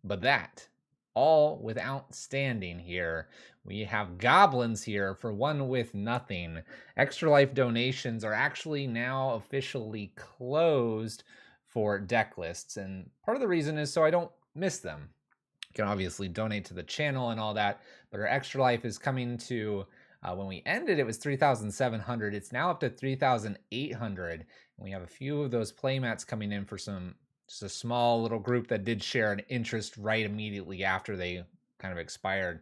But that, all with outstanding here. We have Goblins here for one with nothing. Extra Life donations are actually now officially closed for deck lists. And part of the reason is so I don't miss them. You can obviously donate to the channel and all that, but our Extra Life is coming to, when we ended, it was 3,700. It's now up to 3,800. And we have a few of those playmats coming in for just a small little group that did share an interest right immediately after they kind of expired.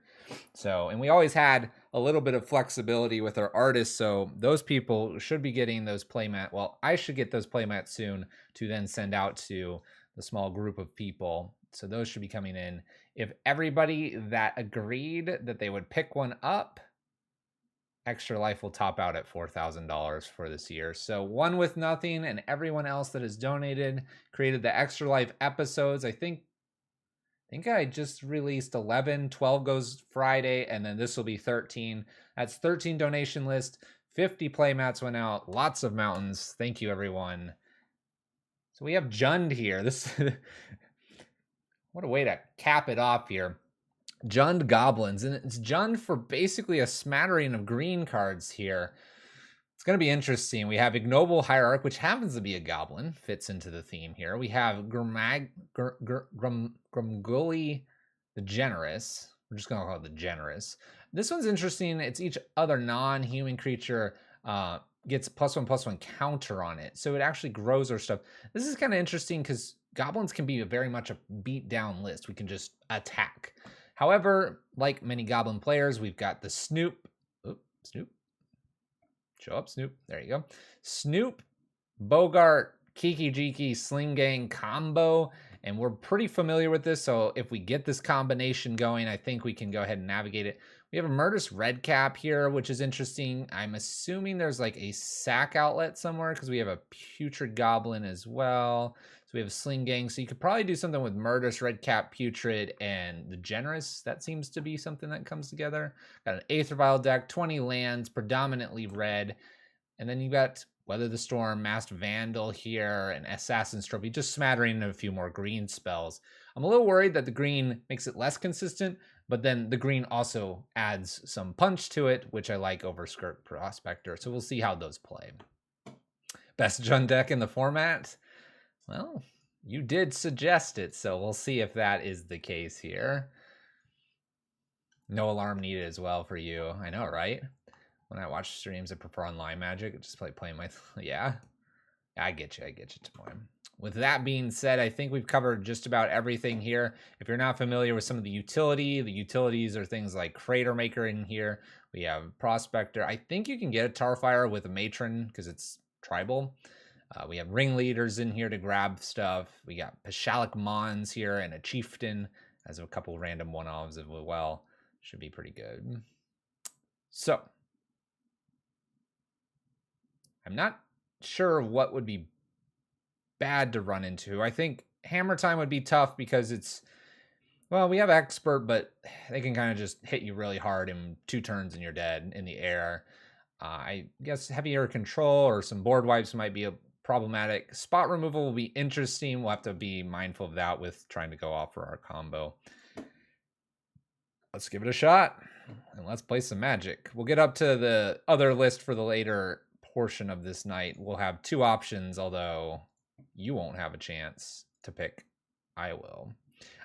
So, and we always had a little bit of flexibility with our artists. So those people should be getting those playmat. Well, I should get those playmats soon to then send out to the small group of people. So those should be coming in. If everybody that agreed that they would pick one up, Extra Life will top out at $4,000 for this year. So one with nothing, and everyone else that has donated created the Extra Life episodes. I think I just released 11. 12 goes Friday, and then this will be 13. That's 13 donation list. 50 playmats went out. Lots of mountains. Thank you, everyone. So we have Jund here. This what a way to cap it off here. Jund Goblins, and it's Jund for basically a smattering of green cards here. It's going to be interesting. We have Ignoble Hierarch, which happens to be a goblin, fits into the theme here. We have Grumgully the Generous. We're just going to call it the Generous. This one's interesting. It's each other non-human creature gets +1/+1 counter on it. So it actually grows our stuff. This is kind of interesting because goblins can be very much a beat down list. We can just attack. However, like many goblin players, we've got the Snoop. Snoop. Show up, Snoop. There you go. Snoop, Bogart, Kiki Jiki, Sling Gang combo. And we're pretty familiar with this. So if we get this combination going, I think we can go ahead and navigate it. We have a Murderous Redcap here, which is interesting. I'm assuming there's like a sack outlet somewhere because we have a Putrid Goblin as well. So we have a Sling Gang. So you could probably do something with Murderous Redcap, Putrid, and the Generous. That seems to be something that comes together. Got an Aether Vial deck, 20 lands, predominantly red. And then you got Weather the Storm, Masked Vandal here, and Assassin's Trophy, just smattering a few more green spells. I'm a little worried that the green makes it less consistent, but then the green also adds some punch to it, which I like over Skirk Prospector. So we'll see how those play. Best Jund deck in the format? Well, you did suggest it, so we'll see if that is the case here. No alarm needed as well for you. I know, right? When I watch streams, I prefer online Magic. I just playing my... Yeah. I get you, Tomoy. With that being said, I think we've covered just about everything here. If you're not familiar with some of the utilities are things like Crater Maker in here. We have Prospector. I think you can get a Tarfire with a Matron because it's tribal. We have Ringleaders in here to grab stuff. We got Pashalic Mons here and a Chieftain as a couple random one-offs as well. Should be pretty good. So, I'm not sure what would be bad to run into. I think Hammer Time would be tough because it's, well, we have Expert, but they can kind of just hit you really hard in 2 turns and you're dead in the air. I guess Heavy Air Control or some board wipes might be problematic. Spot Removal will be interesting. We'll have to be mindful of that with trying to go off for our combo. Let's give it a shot and let's play some Magic. We'll get up to the other list for the later portion of this night. We'll have 2 options, although you won't have a chance to pick. I will.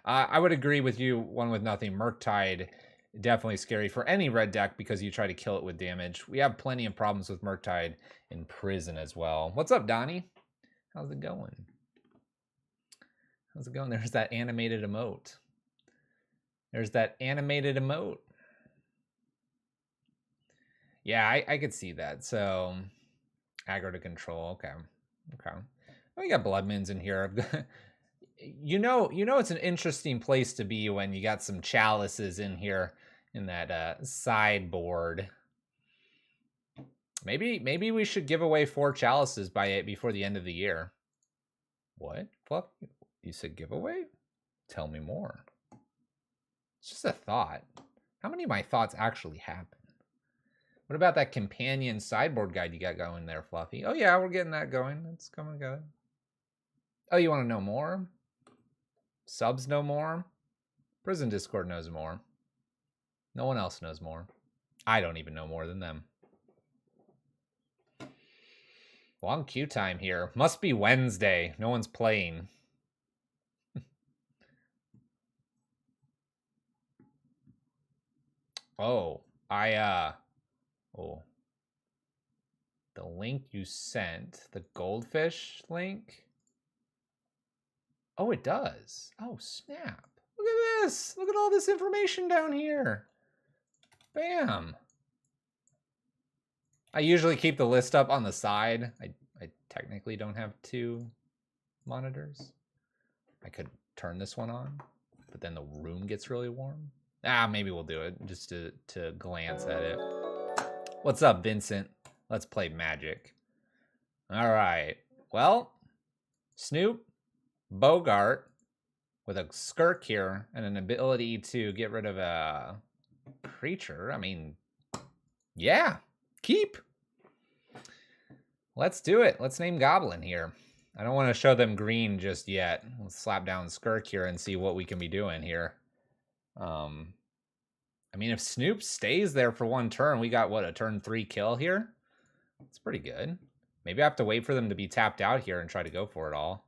I would agree with you, one with nothing. Murktide, definitely scary for any red deck because you try to kill it with damage. We have plenty of problems with Murktide in Prison as well. What's up, Donnie? How's it going? How's it going? There's that animated emote. Yeah, I could see that. So, aggro to control. Okay. We got Bloodmins in here. you know, it's an interesting place to be when you got some chalices in here in that sideboard. Maybe we should give away 4 chalices before the end of the year. What? Fuck? You said giveaway? Tell me more. It's just a thought. How many of my thoughts actually happen? What about that companion sideboard guide you got going there, Fluffy? Oh yeah, we're getting that going. It's coming good. Oh, you want to know more? Subs know more? Prison Discord knows more. No one else knows more. I don't even know more than them. Long queue time here. Must be Wednesday. No one's playing. Oh, oh. The link you sent, the goldfish link. Oh, it does. Oh, snap. Look at this. Look at all this information down here. Bam. I usually keep the list up on the side. I technically don't have two monitors. I could turn this one on, but then the room gets really warm. Maybe we'll do it just to glance at it. What's up, Vincent? Let's play Magic. All right. Well, Snoop, Bogart with a Skirk here and an ability to get rid of a creature. I mean, yeah, keep. Let's do it. Let's name Goblin here. I don't want to show them green just yet. Let's slap down Skirk here and see what we can be doing here. I mean, if Snoop stays there for one turn, we got, what, a turn 3 kill here? It's pretty good. Maybe I have to wait for them to be tapped out here and try to go for it all.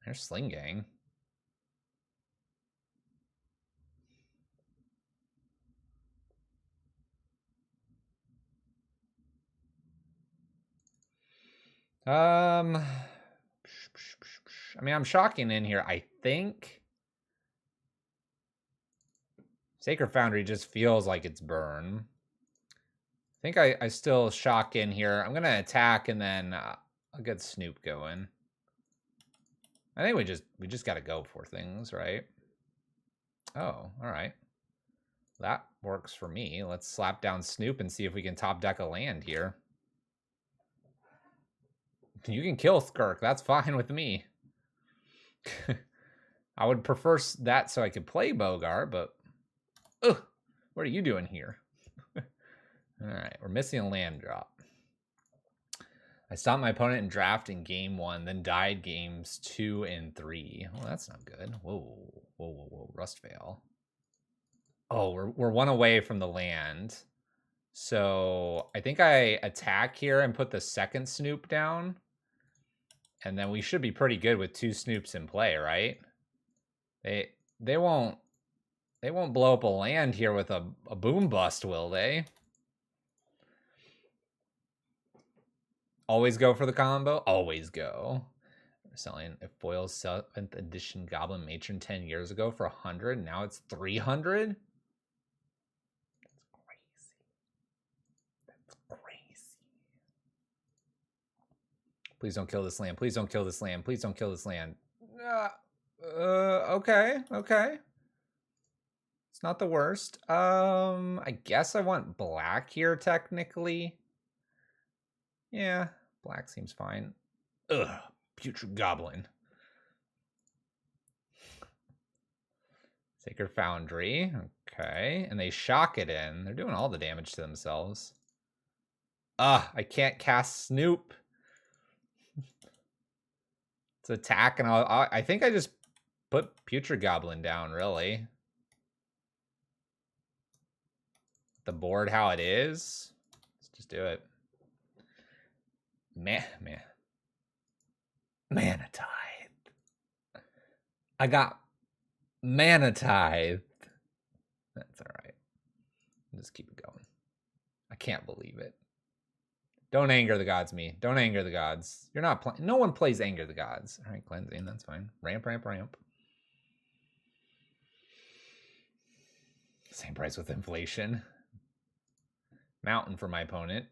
There's Sling Gang. I mean, I'm shocking in here. I think Sacred Foundry just feels like it's burn. I think I still shock in here. I'm gonna attack and then I'll get Snoop going. I think we just gotta go for things, right? Oh, all right. That works for me. Let's slap down Snoop and see if we can top deck a land here. You can kill Skirk. That's fine with me. I would prefer that so I could play Bogart, but... Ugh, what are you doing here? All right, we're missing a land drop. I stopped my opponent in draft in game 1, then died games 2 and 3. Well, that's not good. Whoa, whoa, whoa, whoa. Rust Veil. Oh, we're 1 away from the land. So I think I attack here and put the second Snoop down. And then we should be pretty good with 2 Snoops in play, right? They won't blow up a land here with a boom bust, will they? Always go for the combo? Always go. We're selling a foil 7th edition Goblin Matron 10 years ago for 100. Now it's 300? That's crazy. That's crazy. Please don't kill this land. Please don't kill this land. Please don't kill this land. Okay. It's not the worst. I guess I want black here, technically. Yeah, black seems fine. Ugh, Putrid Goblin. Sacred Foundry. Okay, and they shock it in. They're doing all the damage to themselves. I can't cast Snoop. It's attack, and I think I just put Putrid Goblin down, really. The board how it is. Let's just do it. Mana Tithe. I got Mana Tithe. That's all right. Just keep it going. I can't believe it. Don't anger the gods, me. Don't anger the gods. You're not playing. No one plays Anger the Gods. All right, cleansing. That's fine. Ramp. Same price with inflation. Mountain for my opponent.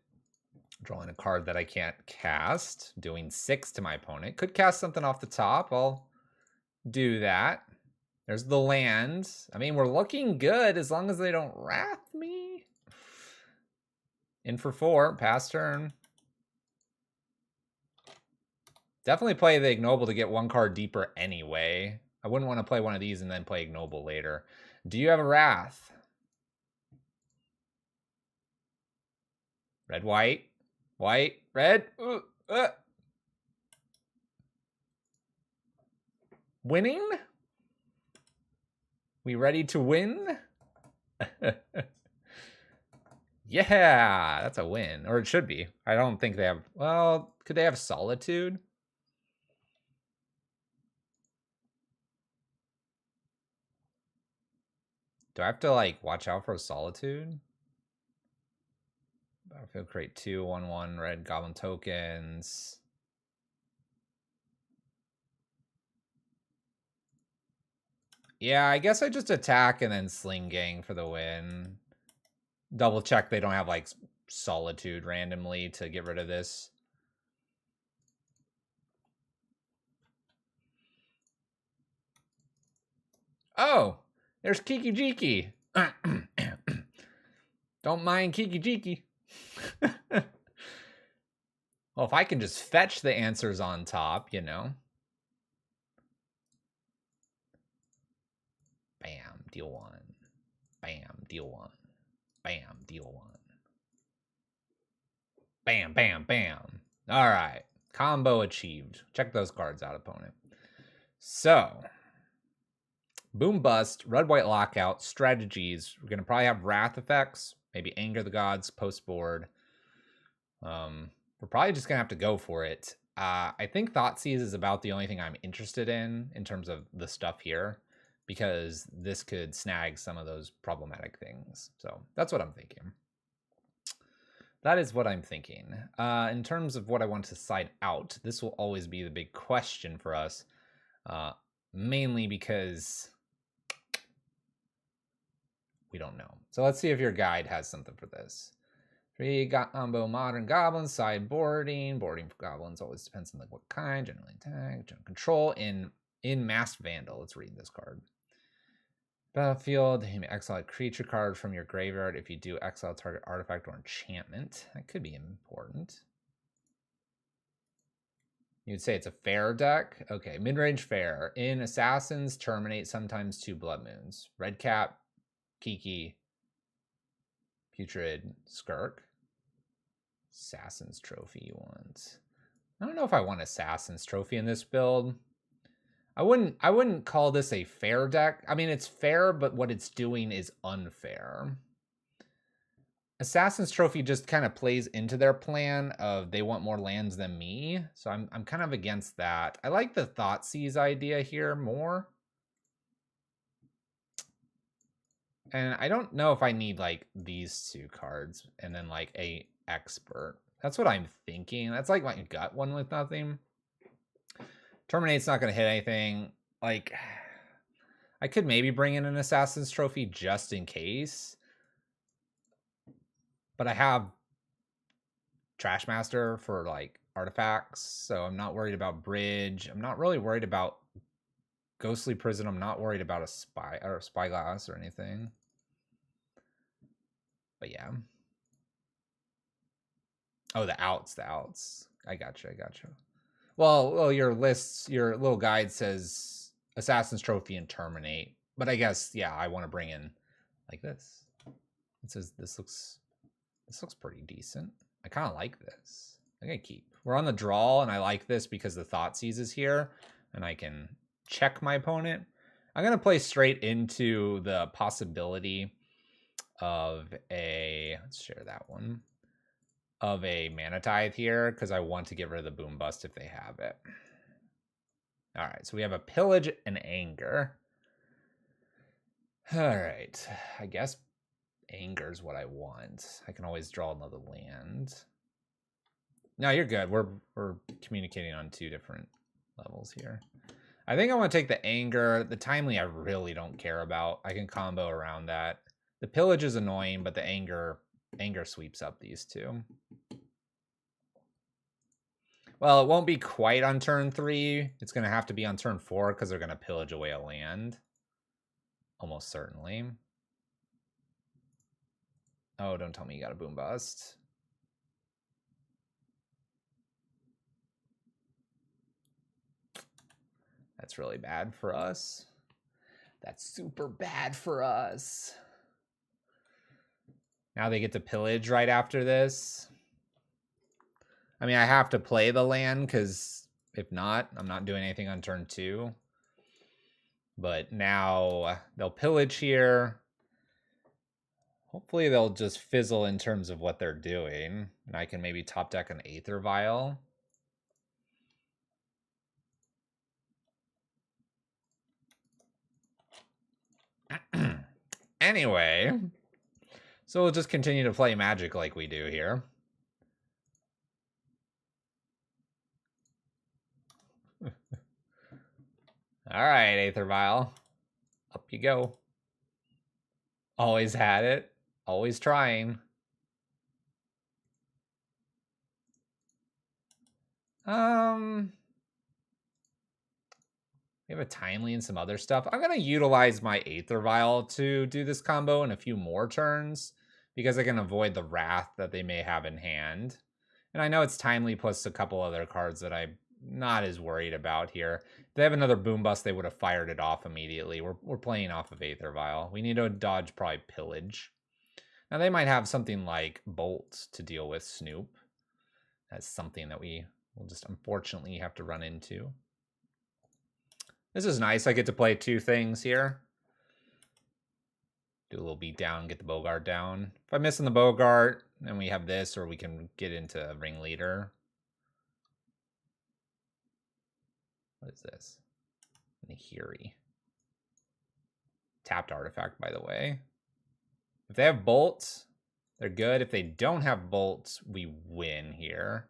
Drawing a card that I can't cast. Doing 6 to my opponent. Could cast something off the top. I'll do that. There's the land. I mean, we're looking good as long as they don't wrath me. In for 4. Pass turn. Definitely play the Ignoble to get 1 card deeper anyway. I wouldn't want to play one of these and then play Ignoble later. Do you have a Wrath? Red, white. White, red. Winning? We ready to win? Yeah, that's a win. Or it should be. I don't think they have... Well, could they have Solitude? Do I have to, like, watch out for Solitude? Battlefield create 2 1/1 red goblin tokens. Yeah, I guess I just attack and then Sling Gang for the win. Double check they don't have, like, Solitude randomly to get rid of this. Oh, there's Kiki Jiki. Don't mind Kiki Jiki. Well, if I can just fetch the answers on top, you know. Bam, deal 1. Bam, deal 1. Bam, deal 1. Bam, bam, bam. All right. Combo achieved. Check those cards out, opponent. So, Boom Bust, Red White Lockout, strategies. We're going to probably have Wrath effects, maybe Anger the Gods, post board. We're probably just going to have to go for it. I think Thoughtseize is about the only thing I'm interested in terms of the stuff here, because this could snag some of those problematic things. So that's what I'm thinking. That is what I'm thinking. In terms of what I want to side out, this will always be the big question for us, mainly because we don't know. So let's see if your guide has something for this. 3 combo modern goblins, sideboarding. Boarding for goblins always depends on what kind. Generally attack, general control. In Masked Vandal, let's read this card. Battlefield, you may exile a creature card from your graveyard. If you do, exile target artifact or enchantment. That could be important. You'd say it's a fair deck? Okay, mid-range fair. In Assassins, terminate sometimes 2 Blood Moons. Red Cap, Kiki, Putrid, Skirk. Assassin's Trophy you want. I don't know if I want Assassin's Trophy in this build. I wouldn't call this a fair deck. I mean, it's fair, but what it's doing is unfair. Assassin's Trophy just kind of plays into their plan of they want more lands than me. So I'm kind of against that. I like the Thoughtseize idea here more. And I don't know if I need, like, these 2 cards and then, like, a Expert. That's what I'm thinking. That's, like, my gut one with nothing. Terminate's not going to hit anything. Like, I could maybe bring in an Assassin's Trophy just in case. But I have Trashmaster for, like, artifacts. So I'm not worried about Bridge. I'm not really worried about Ghostly Prison. I'm not worried about a Spyglass or anything. But yeah. Oh, the outs. I gotcha. Well, your little guide says Assassin's Trophy and Terminate. But I guess, yeah, I want to bring in like this. It says this looks pretty decent. I kind of like this. I'm going to keep. We're on the draw, and I like this because the Thoughtseize is here, and I can check my opponent. I'm going to play straight into the possibility of a... Let's share that one. Of a Mana Tithe here, because I want to get rid of the Boom Bust if they have it. All right, so we have a Pillage and Anger. All right, I guess Anger is what I want. I can always draw another land. No, you're good. We're communicating on 2 different levels here. I think I want to take the Anger. The Timely I really don't care about. I can combo around that. The Pillage is annoying, but the Anger sweeps up these 2. Well, it won't be quite on turn 3. It's going to have to be on turn 4 because they're going to pillage away a land. Almost certainly. Oh, don't tell me you got a Boom Bust. That's really bad for us. That's super bad for us. Now they get to pillage right after this. I mean, I have to play the land because if not, I'm not doing anything on turn 2. But now they'll pillage here. Hopefully they'll just fizzle in terms of what they're doing. And I can maybe top deck an Aether Vial. Anyway, so we'll just continue to play Magic like we do here. All right, Aether Vial. Up you go. Always had it. Always trying. We have a Timely and some other stuff. I'm going to utilize my Aether Vial to do this combo in a few more turns because I can avoid the Wrath that they may have in hand. And I know it's Timely plus a couple other cards that I'm not as worried about here. If they have another Boom Bust, they would have fired it off immediately. We're playing off of Aether Vial. We need to dodge probably Pillage. Now they might have something like Bolt to deal with Snoop. That's something that we will just unfortunately have to run into. This is nice. I get to play two things here. Do a little beat down, get the Bogart down. If I'm missing the Bogart, then we have this, or we can get into Ringleader. What is this? Nahiri. Tapped artifact, by the way. If they have bolts, they're good. If they don't have bolts, we win here.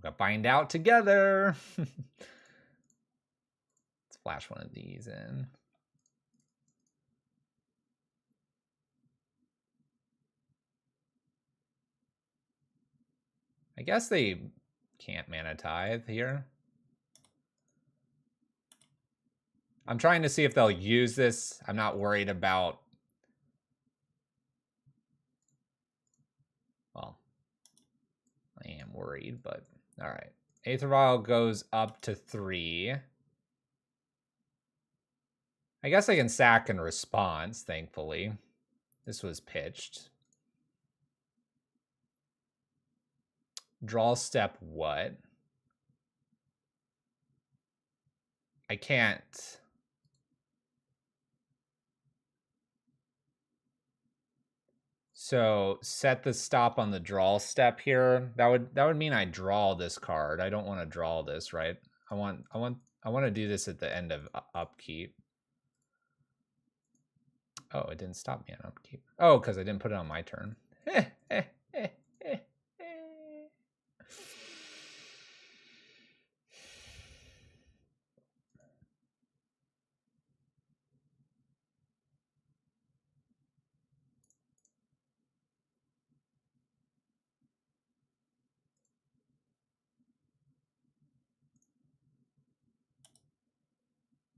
We'll find out together. Let's flash one of these in. I guess they can't mana tithe here. I'm trying to see if they'll use this. I'm not worried about... Well, I am worried, but all right. Aether Vial goes up to 3. I guess I can sack in response, thankfully. This was pitched. Draw step what? I can't... So set the stop on the draw step here. That would mean I draw this card. I don't want to draw this, right? I want to do this at the end of upkeep. Oh, it didn't stop me on upkeep. Oh, because I didn't put it on my turn.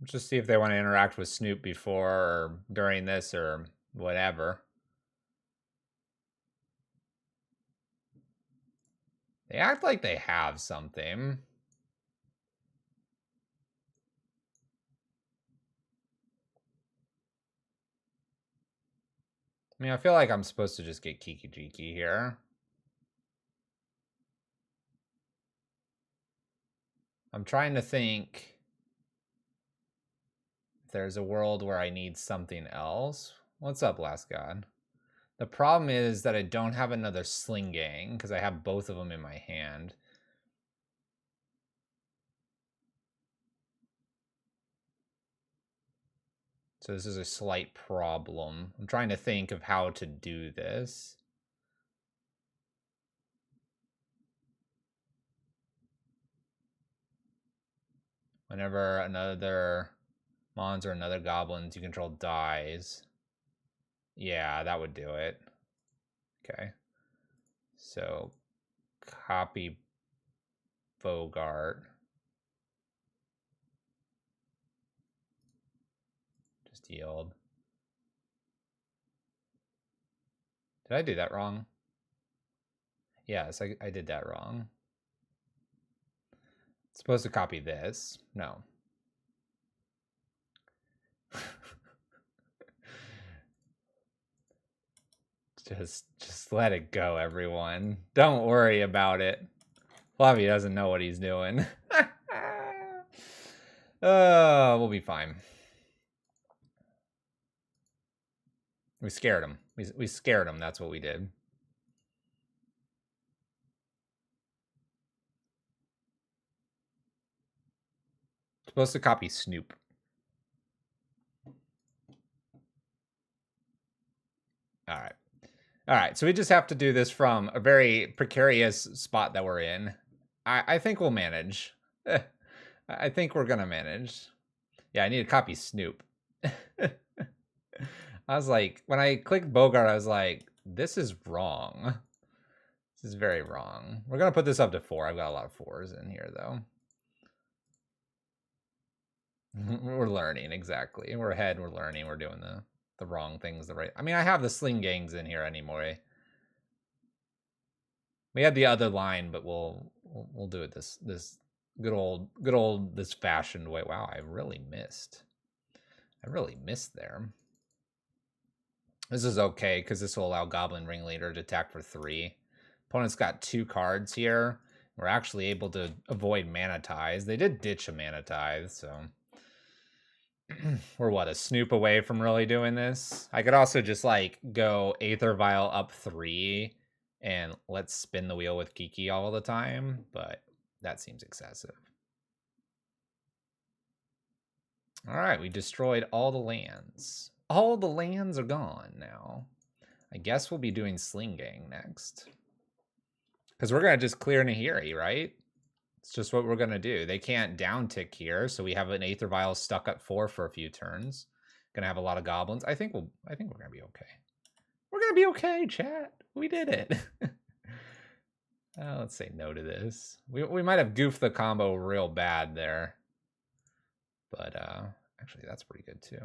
Just see if they want to interact with Snoop before or during this or whatever. They act like they have something. I mean, I feel like I'm supposed to just get Kiki Jiki here. I'm trying to think if there's a world where I need something else. What's up, Last God? The problem is that I don't have another Sling Gang because I have both of them in my hand. So this is a slight problem. I'm trying to think of how to do this. Whenever another Mons or another Goblins you control dies. Yeah, that would do it. Okay. So, copy Bogart. Just yield. Did I do that wrong? Yes, I did that wrong. It's supposed to copy this. No. Just let it go, everyone. Don't worry about it. Fluffy doesn't know what he's doing. We'll be fine. We scared him. We scared him. That's what we did. Supposed to copy Snoop. All right. All right. So we just have to do this from a very precarious spot that we're in. I think we'll manage. I think we're going to manage. Yeah, I need to copy Snoop. I was like, when I clicked Bogart, I was like, this is wrong. This is very wrong. We're going to put this up to 4. I've got a lot of 4s in here, though. We're learning, exactly. We're ahead, we're learning, we're doing the wrong things the right. I mean, I have the sling gangs in here anymore. We had the other line, but we'll do it this good old this fashioned way. Wow, I really missed. I really missed there. This is okay because this will allow Goblin Ringleader to attack for 3. Opponent's got 2 cards here. We're actually able to avoid Mana Ties. They did ditch a Mana Tithe, so we're what, a Snoop away from really doing this. I could also just like go Aether Vial up 3 and let's spin the wheel with Kiki all the time, but that seems excessive. All right, we destroyed all the lands. All the lands are gone now. I guess we'll be doing Sling Gang next. Because we're going to just clear Nahiri, right? It's just what we're going to do. They can't down tick here, so we have an Aether Vial stuck at 4 for a few turns. Going to have a lot of goblins. I think we're going to be okay. We're going to be okay, chat. We did it. Let's say no to this. We might have goofed the combo real bad there. But actually, that's pretty good too.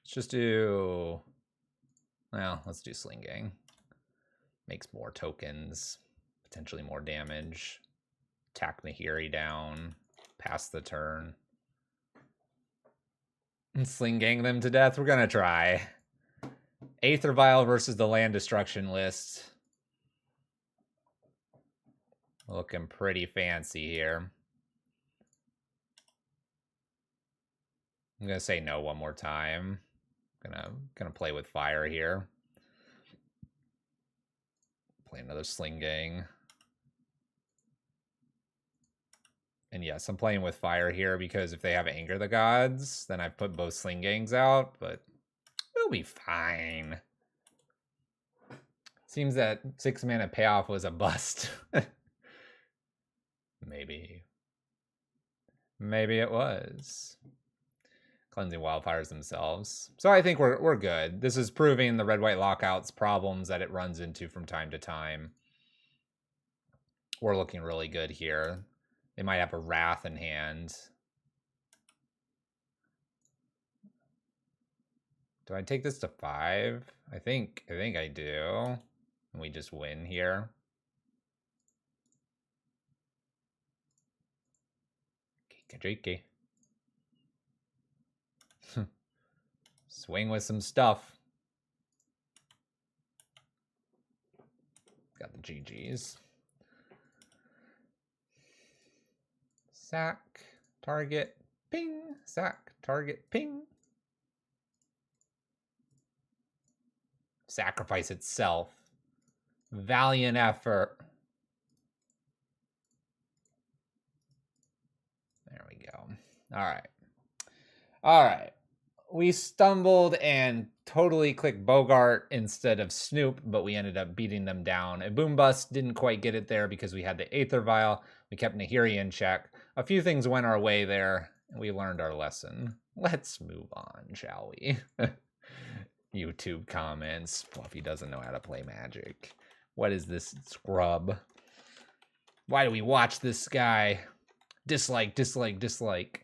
Let's just do... Well, let's do Sling Gang. Makes more tokens. Potentially more damage. Attack Nahiri down. Pass the turn. And Sling Gang them to death. We're going to try. Aether Vial versus the land destruction list. Looking pretty fancy here. I'm going to say no one more time. Gonna play with fire here. Play another Sling Gang. And yes, I'm playing with fire here because if they have Anger the Gods, then I've put both Sling Gangs out, but we'll be fine. Seems that 6 mana payoff was a bust. Maybe. Maybe it was. Cleansing Wildfires themselves. So I think we're good. This is proving the red-white lockouts problems that it runs into from time to time. We're looking really good here. They might have a Wrath in hand. Do I take this to 5? I think I do. And we just win here. Kiki. Swing with some stuff. Got the GGs. Sack, target, ping. Sack, target, ping. Sacrifice itself. Valiant effort. There we go. All right. All right. We stumbled and totally clicked Bogart instead of Snoop, but we ended up beating them down. A Boom Bust didn't quite get it there because we had the Aether Vial. We kept Nahiri in check. A few things went our way there, and we learned our lesson. Let's move on, shall we? YouTube comments. Fluffy doesn't know how to play Magic. What is this scrub? Why do we watch this guy? Dislike, dislike, dislike.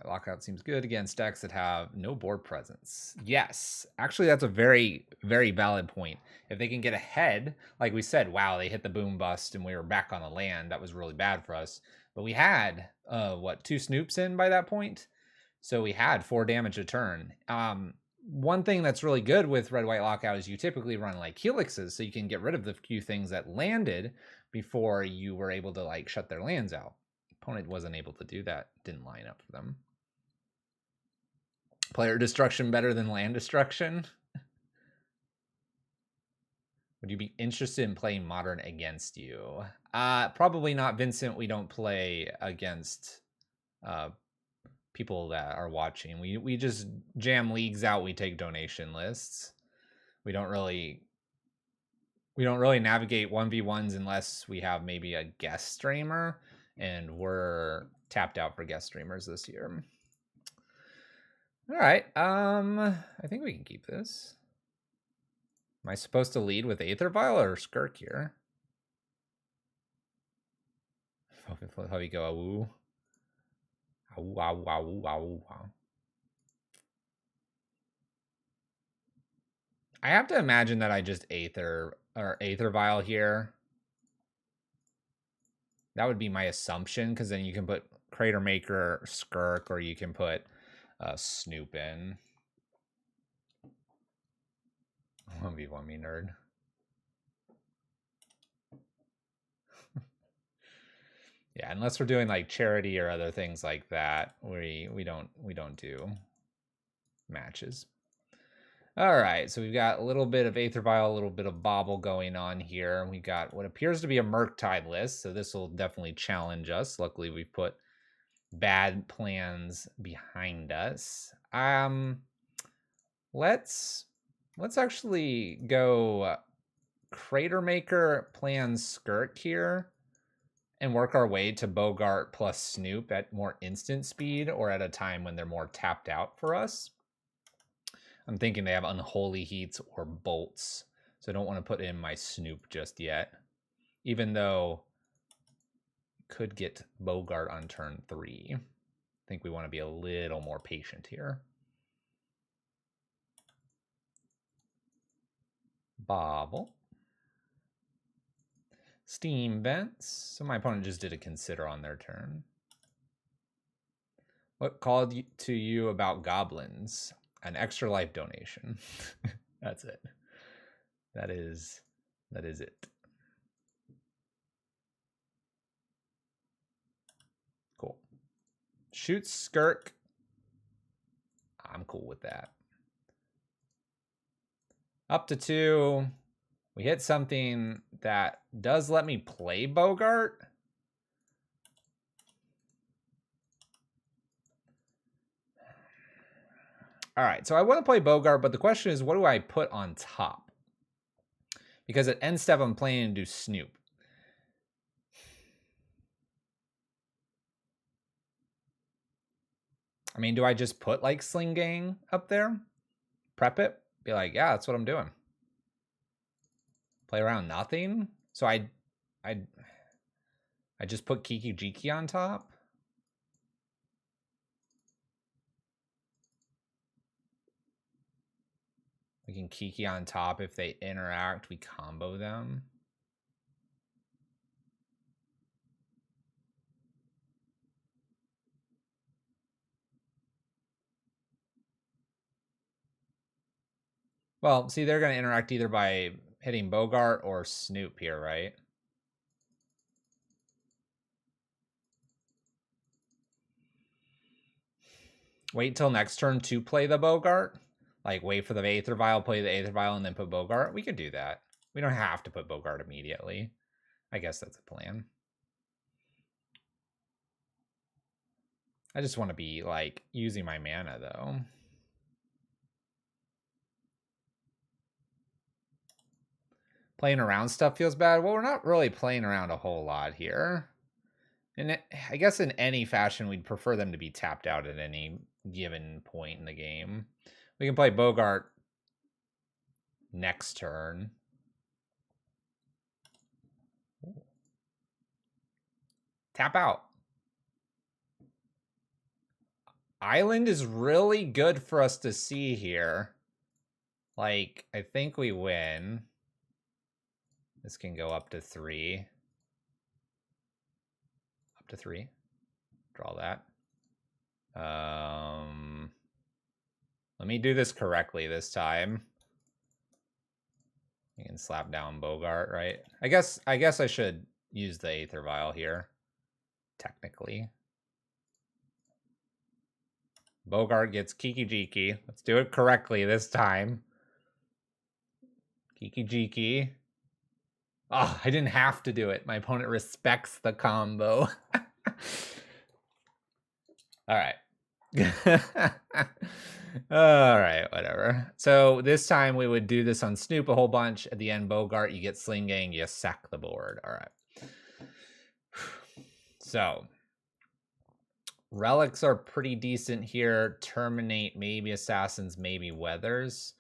Lockout seems good against decks that have no board presence. Yes, actually, that's a very, very valid point. If they can get ahead, like we said, wow, they hit the Boom Bust and we were back on the land. That was really bad for us. But we had, 2 Snoops in by that point? So we had 4 damage a turn. One thing that's really good with Red-White Lockout is you typically run like helixes, so you can get rid of the few things that landed before you were able to like shut their lands out. Opponent wasn't able to do that. Didn't line up for them. Player destruction better than land destruction? Would you be interested in playing Modern against you? Probably not, Vincent. We don't play against people that are watching. We just jam leagues out. We take donation lists. We don't really navigate 1v1s unless we have maybe a guest streamer, and we're tapped out for guest streamers this year. All right. I think we can keep this. Am I supposed to lead with Aether Vial or Skirk here? How we go? Awoo. Wow, wow, wow, wow. I have to imagine that I just Aether Vial here. That would be my assumption, because then you can put Crater Maker, Skirk, or you can put Snoop in. 1v1 me, nerd. Yeah, unless we're doing like charity or other things like that, we don't do matches. All right, so we've got a little bit of Aether Vial, a little bit of Bobble going on here. We got what appears to be a Murktide list, so this will definitely challenge us. Luckily, we put bad plans behind us. Let's actually go Crater Maker, plan Skirk here, and work our way to Bogart plus Snoop at more instant speed or at a time when they're more tapped out for us. I'm thinking they have Unholy Heats or Bolts, so I don't want to put in my Snoop just yet, even though could get Bogart on turn 3. I think we want to be a little more patient here. Bobble. Steam Vents. So my opponent just did a consider on their turn. What called to you about Goblins? An extra life donation. That's it. That is it. Cool. Shoot Skirk. I'm cool with that. Up to 2. We hit something that does let me play Bogart. All right, so I want to play Bogart, but the question is, what do I put on top? Because at end step, I'm planning to do Snoop. I mean, do I just put like Sling Gang up there? Prep it? Be like, yeah, that's what I'm doing. Play around nothing? So I just put Kiki Jiki on top? We can Kiki on top. If they interact, we combo them. Well, see, they're going to interact either by hitting Bogart or Snoop here, right? Wait till next turn to play the Bogart? Like, wait for the Aether Vial, play the Aether Vial, and then put Bogart? We could do that. We don't have to put Bogart immediately. I guess that's a plan. I just want to be, like, using my mana, though. Playing around stuff feels bad. Well, we're not really playing around a whole lot here. And I guess in any fashion, we'd prefer them to be tapped out at any given point in the game. We can play Bogart next turn. Ooh. Tap out. Island is really good for us to see here. Like, I think we win. This can go up to 3. Up to 3. Draw that. Let me do this correctly this time. You can slap down Bogart, right? I guess I should use the Aether Vial here, technically. Bogart gets Kiki Jiki. Let's do it correctly this time. Kiki Jiki. Oh, I didn't have to do it. My opponent respects the combo. All right. All right, whatever. So this time we would do this on Snoop a whole bunch. At the end, Bogart, you get Sling Gang, you sack the board. All right. So relics are pretty decent here. Terminate, maybe Assassins, maybe Weathers.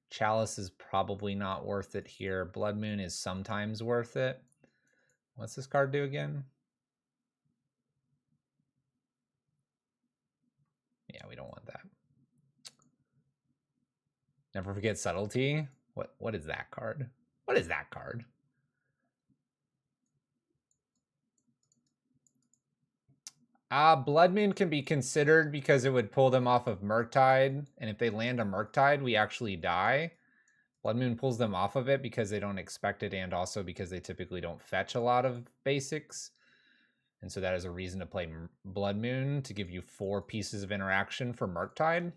Chalice is probably not worth it here. Blood Moon is sometimes worth it. What's this card do again? Yeah, we don't want that. Never forget Subtlety. What is that card? What is that card? Blood Moon can be considered because it would pull them off of Murktide, and if they land a Murktide, we actually die. Blood Moon pulls them off of it because they don't expect it, and also because they typically don't fetch a lot of basics. And so that is a reason to play Blood Moon, to give you 4 pieces of interaction for Murktide.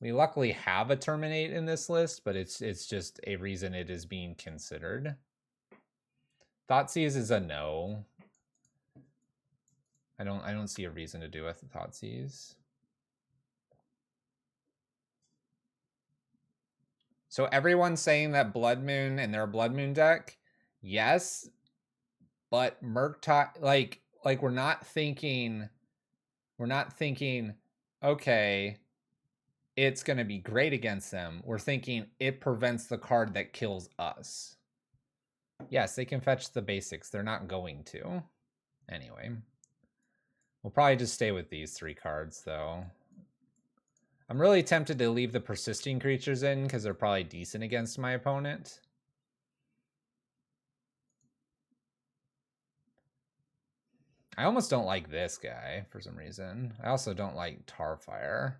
We luckily have a Terminate in this list, but it's just a reason it is being considered. Thoughtseize is a no. I don't see a reason to do a Thoughtseize. So everyone's saying that Blood Moon and their Blood Moon deck, yes, but Murktide, like we're not thinking, okay, it's going to be great against them. We're thinking it prevents the card that kills us. Yes, they can fetch the basics. They're not going to. Anyway, we'll probably just stay with these 3 cards, though. I'm really tempted to leave the persisting creatures in because they're probably decent against my opponent. I almost don't like this guy for some reason. I also don't like Tarfire.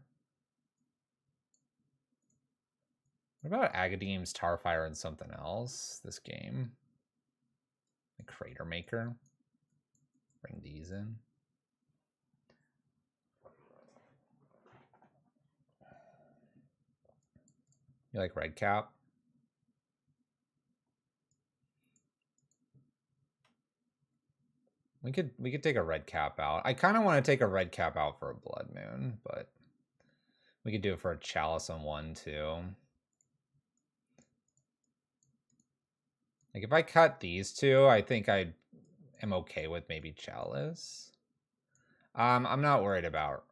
What about Agadeem's Tarfire and something else this game? The Crater Maker. Bring these in. You like Red Cap? We could take a Red Cap out. I kind of want to take a Red Cap out for a Blood Moon, but we could do it for a Chalice on 1 too. Like if I cut these 2, I think I am okay with maybe Chalice. I'm not worried about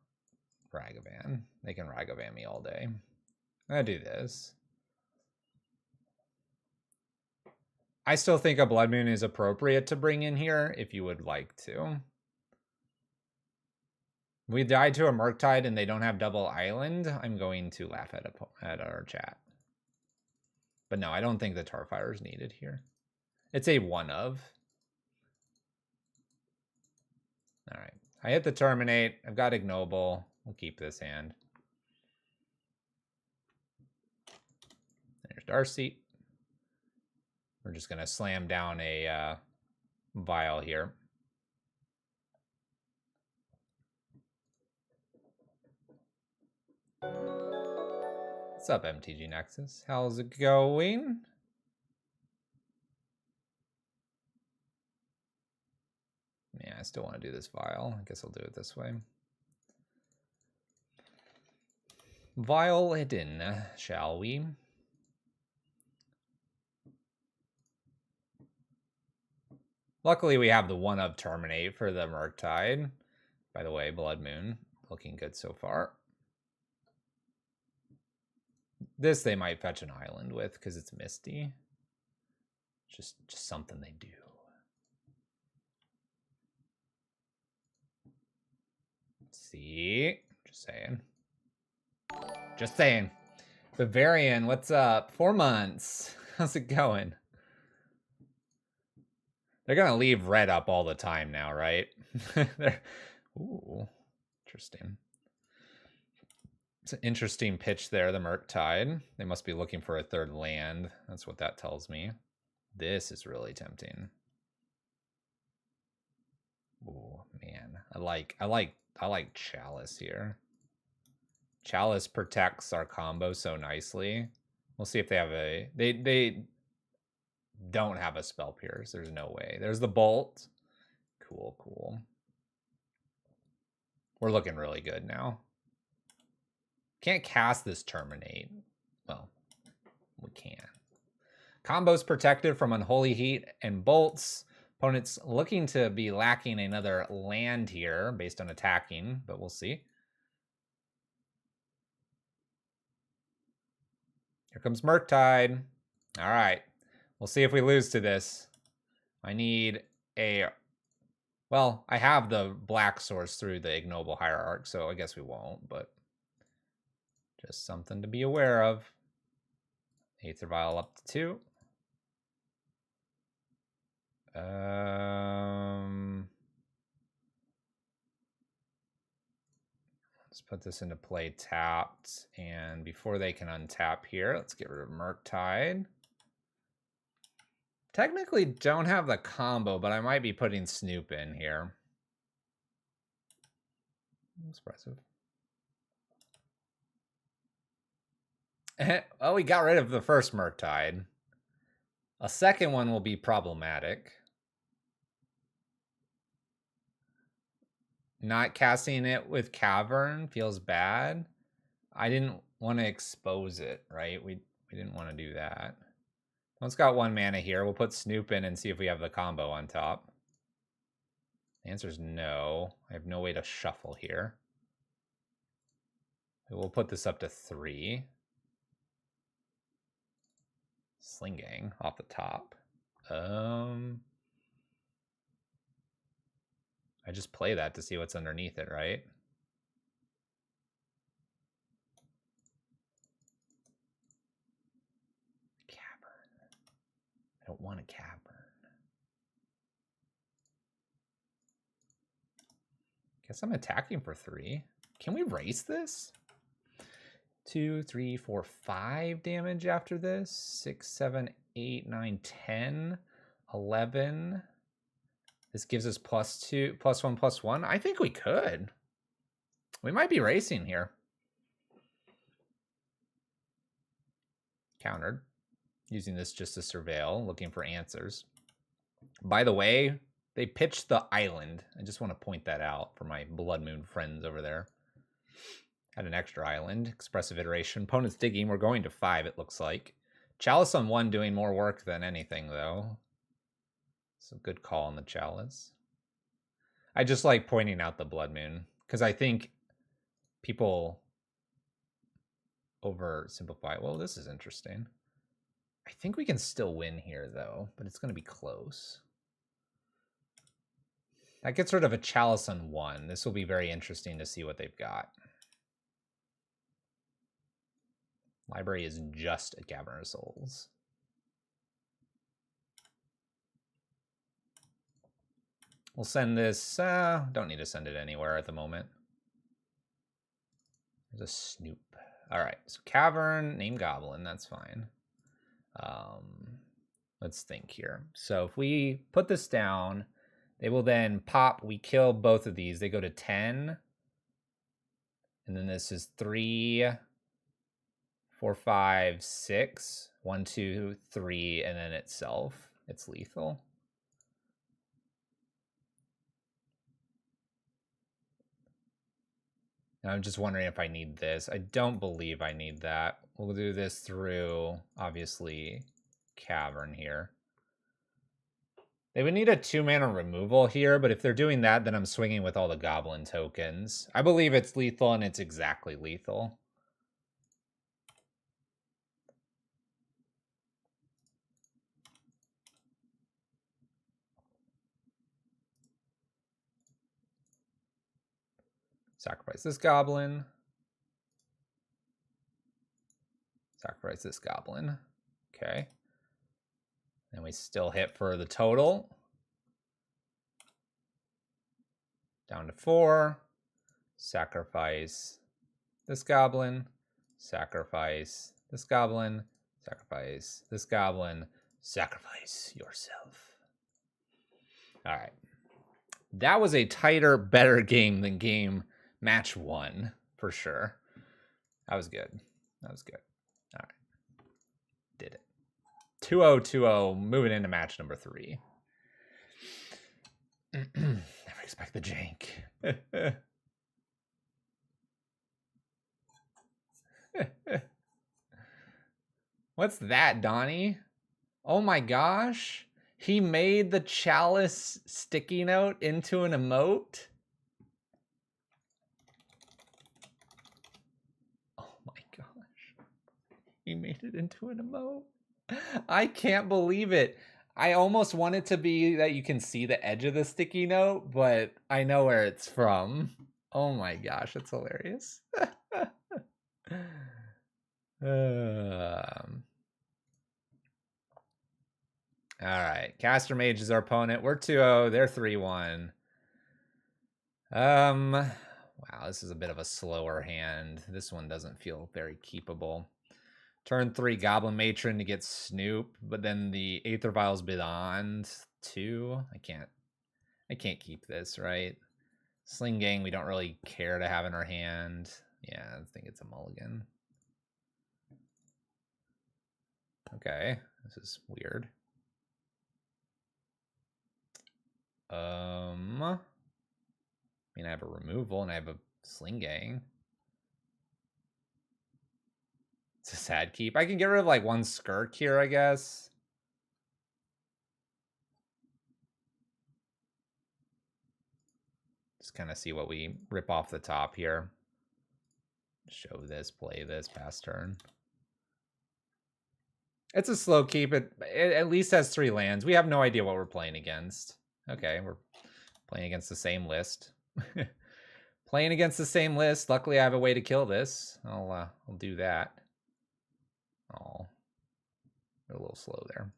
Ragavan. They can Ragavan me all day. I'm gonna do this. I still think a Blood Moon is appropriate to bring in here if you would like to. If we die to a Murktide and they don't have double island, I'm going to laugh at our chat. But no, I don't think the Tarfire is needed here. It's a 1 of. All right. I hit the Terminate. I've got Ignoble. We'll keep this hand. There's Darcy. We're just going to slam down a vial here. What's up, MTG Nexus? How's it going? Yeah, I still want to do this vial. I guess I'll do it this way. Vial it in, shall we? Luckily, we have the 1 of Terminate for the Murktide. By the way, Blood Moon, looking good so far. This they might fetch an island with because it's Misty. Just something they do. Let's see, just saying. Just saying. Bavarian, what's up? 4 months. How's it going? They're gonna leave red up all the time now, right? Ooh, interesting. It's an interesting pitch there, the Murktide. They must be looking for a third land. That's what that tells me. This is really tempting. Oh man, I like Chalice here. Chalice protects our combo so nicely. We'll see if they have a they don't have a Spell Pierce. There's no way. There's the Bolt. Cool, cool. We're looking really good now. Can't cast this Terminate. Well, we can. Combo's protected from Unholy Heat and Bolts. Opponent's looking to be lacking another land here based on attacking, but we'll see. Here comes Murktide. All right. We'll see if we lose to this. I need a... Well, I have the black source through the Ignoble Hierarch, so I guess we won't, but just something to be aware of. Aether Vial up to 2. Let's put this into play tapped, and before they can untap here, let's get rid of Murktide. Technically don't have the combo, but I might be putting Snoop in here. Expressive. Oh, we got rid of the first Murktide. A second one will be problematic. Not casting it with Cavern feels bad. I didn't want to expose it, right? We didn't want to do that. One's got 1 mana here. We'll put Snoop in and see if we have the combo on top. The answer is no. I have no way to shuffle here. We'll put this up to 3. Sling off the top. I just play that to see what's underneath it, right? Cavern. I don't want a Cavern. Guess I'm attacking for 3. Can we race this? 2, 3, 4, 5 damage after this. 6, 7, 8, 9, 10, 11. This gives us +2, +1, +1. I think we could. We might be racing here. Countered. Using this just to surveil, looking for answers. By the way, they pitched the island. I just want to point that out for my Blood Moon friends over there. Had an extra island. Expressive Iteration. Opponent's digging. We're going to 5, it looks like. Chalice on 1 doing more work than anything, though. It's a good call on the Chalice. I just like pointing out the Blood Moon, because I think people oversimplify. Well, this is interesting. I think we can still win here, though, but it's going to be close. That gets rid of a Chalice on 1. This will be very interesting to see what they've got. Library is just a Cavern of Souls. We'll send this. Don't need to send it anywhere at the moment. There's a Snoop. All right, so Cavern, name Goblin. That's fine. Let's think here. So if we put this down, they will then pop. We kill both of these. They go to 10. And then this is 3, 4, 5, 6. 1, 2, 3, and then itself. It's lethal. I'm just wondering if I need this. I don't believe I need that. We'll do this through, obviously, Cavern here. They would need a 2-mana removal here, but if they're doing that, then I'm swinging with all the Goblin tokens. I believe it's lethal, and it's exactly lethal. Sacrifice this Goblin. Sacrifice this Goblin. Okay. And we still hit for the total. Down to 4. Sacrifice this goblin, sacrifice this goblin, sacrifice this goblin, sacrifice yourself. All right. That was a tighter, better game than game match 1, for sure. That was good. That was good. All right. Did it. 2-0, 2-0, moving into match number 3. Never expect the jank. What's that, Donnie? Oh my gosh. He made the chalice sticky note into an emote? Oh my gosh. He made it into an emote? I can't believe it. I almost want it to be that you can see the edge of the sticky note, but I know where it's from. Oh my gosh, that's hilarious. All right, Caster Mage is our opponent. We're 2-0, they're 3-1. Wow, this is a bit of a slower hand. This one doesn't feel very keepable. Turn 3, Goblin Matron to get Snoop, but then the Aether Vials Beyond 2. I can't keep this, right? Sling Gang, we don't really care to have in our hand. Yeah, I think it's a mulligan. Okay, this is weird. I mean, I have a removal and I have a Sling Gang. It's a sad keep. I can get rid of like one Skirk here, I guess. Just kind of see what we rip off the top here. Show this, play this, pass turn. It's a slow keep. It at least has 3 lands. We have no idea what we're playing against. Okay, we're playing against the same list. Playing against the same list. Luckily, I have a way to kill this. I'll do that. Oh, you're a little slow there.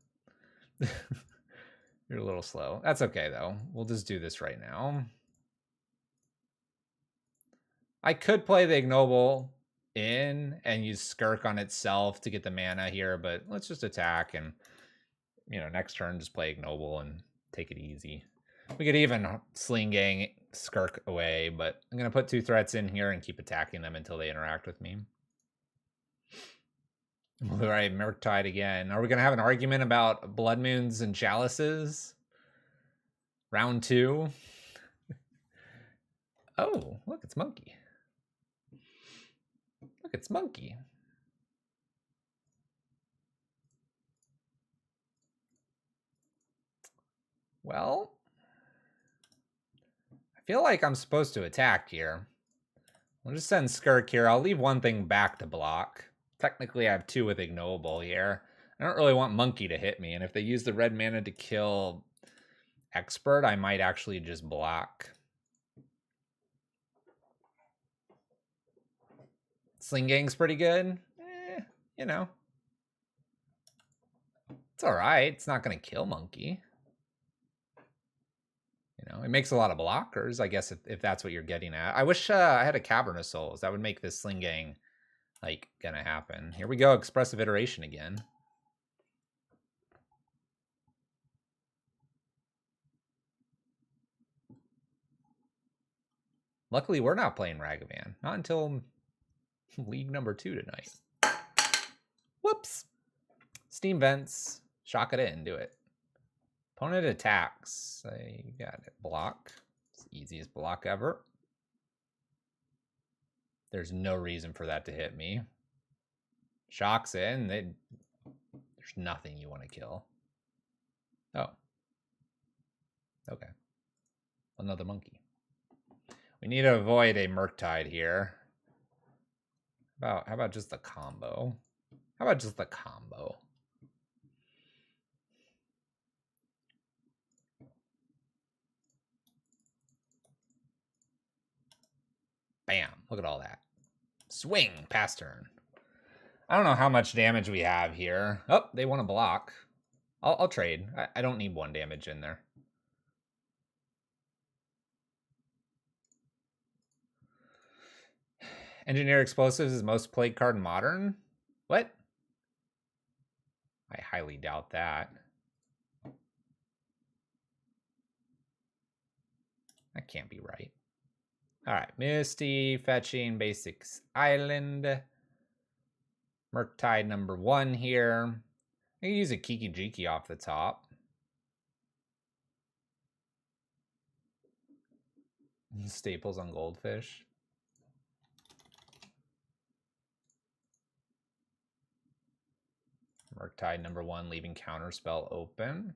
You're a little slow. That's okay, though. We'll just do this right now. I could play the Ignoble in and use Skirk on itself to get the mana here, but let's just attack and, you know, next turn just play Ignoble and take it easy. We could even Sling Gang Skirk away, but I'm going to put 2 threats in here and keep attacking them until they interact with me. All right, Murktide again. Are we going to have an argument about Blood Moons and Chalices? Round 2. Oh, look, it's Monkey. Look, it's Monkey. Well, I feel like I'm supposed to attack here. We'll just send Skirk here. I'll leave one thing back to block. Technically, I have 2 with Ignoble here. I don't really want Monkey to hit me, and if they use the red mana to kill Expert, I might actually just block. Sling Gang's pretty good. You know. It's alright. It's not going to kill Monkey. You know, it makes a lot of blockers, I guess, if that's what you're getting at. I wish I had a Cavern of Souls. That would make this Sling Gang, like, gonna happen. Here we go, Expressive Iteration again. Luckily, we're not playing Ragavan. Not until League number 2 tonight. Whoops. Steam Vents. Shock it in. Do it. Opponent attacks. I got it. Block. It's the easiest block ever. There's no reason for that to hit me. Shocks in. There's nothing you want to kill. Oh. Okay. Another monkey. We need to avoid a Murktide here. How about just the combo? How about just the combo? Bam. Look at all that. Swing. Pass turn. I don't know how much damage we have here. Oh, they want to block. I'll trade. I don't need 1 damage in there. Engineer Explosives is most played card in Modern? What? I highly doubt that. That can't be right. All right, Misty, fetching, basics, island. Murktide number 1 here. I can use a Kiki Jiki off the top. Staples on Goldfish. Murktide number 1, leaving Counterspell open.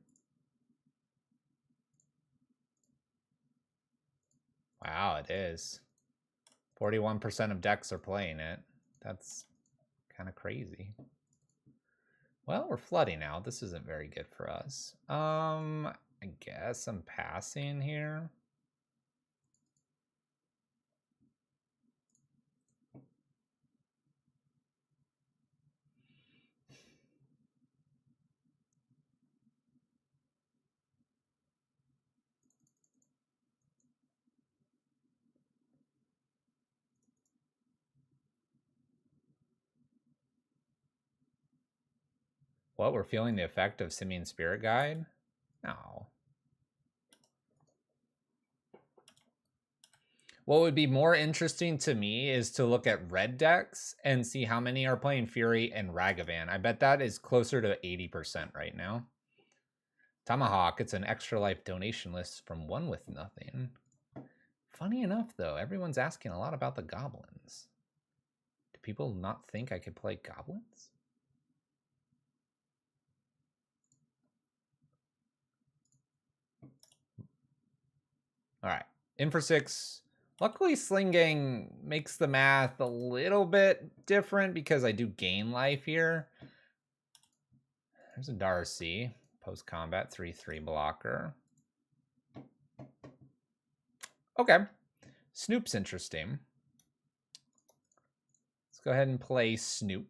Wow, it is. 41% of decks are playing it. That's kind of crazy. Well, we're flooding out. This isn't very good for us. I guess I'm passing here. What, we're feeling the effect of Simian Spirit Guide? No. What would be more interesting to me is to look at red decks and see how many are playing Fury and Ragavan. I bet that is closer to 80% right now. Tomahawk, it's an extra life donation list from One With Nothing. Funny enough, though, everyone's asking a lot about the Goblins. Do people not think I could play Goblins? All right, in for 6. Luckily, Sling Gang makes the math a little bit different because I do gain life here. There's a Darcy, post-combat 3/3 blocker. Okay, Snoop's interesting. Let's go ahead and play Snoop.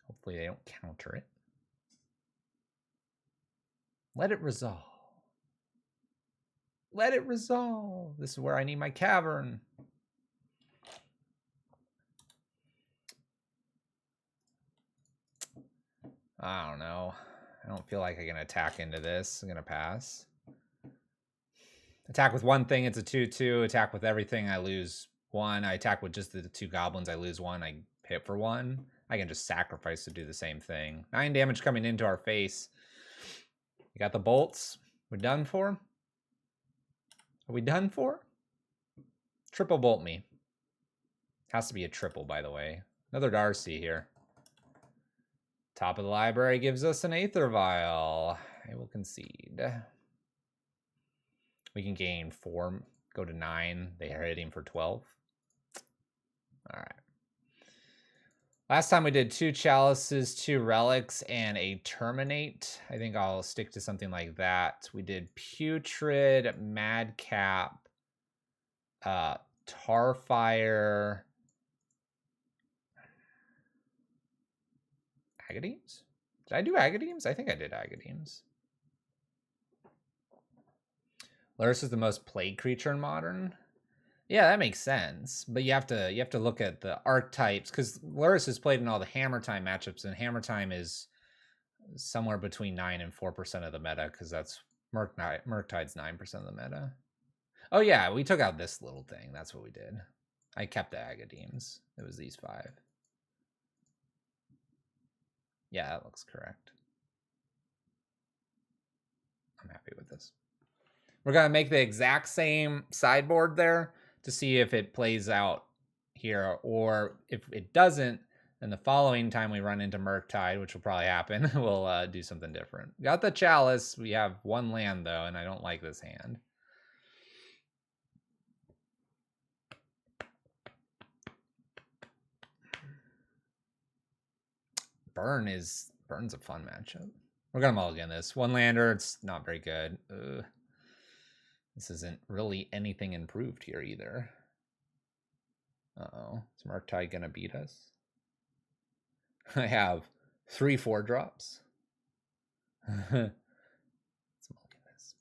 Hopefully they don't counter it. Let it resolve. Let it resolve. This is where I need my cavern. I don't know. I don't feel like I can attack into this. I'm going to pass. Attack with one thing, it's a 2/2. Attack with everything, I lose 1. I attack with just the 2 goblins, I lose 1. I hit for 1. I can just sacrifice to do the same thing. 9 damage coming into our face. You got the bolts. We're done for? Are we done for? Triple bolt me. Has to be a triple, by the way. Another Darcy here. Top of the library gives us an Aether Vial. I will concede. We can gain 4, go to 9. They are hitting for 12. All right. Last time we did 2 Chalices, 2 Relics, and a Terminate. I think I'll stick to something like that. We did Putrid, Madcap, Tarfire, Agademes? Did I do Agademes? I think I did Agademes. Lurrus is the most played creature in Modern. Yeah, that makes sense. But you have to look at the archetypes because Lurrus is played in all the Hammer Time matchups, and Hammer Time is somewhere between 9 and 4% of the meta because that's Murktide's 9% of the meta. Oh yeah, we took out this little thing. That's what we did. I kept the Agademes. It was these 5. Yeah, that looks correct. I'm happy with this. We're going to make the exact same sideboard there to see if it plays out here, or if it doesn't, then the following time we run into Murktide, which will probably happen, we'll do something different. Got the Chalice. We have 1 land, though, and I don't like this hand. Burn's a fun matchup. We're going to mulligan this. 1 lander, it's not very good. Ugh. This isn't really anything improved here either. Uh-oh. Is Murktide going to beat us? I have 3 4-drops. Let's mulligan this.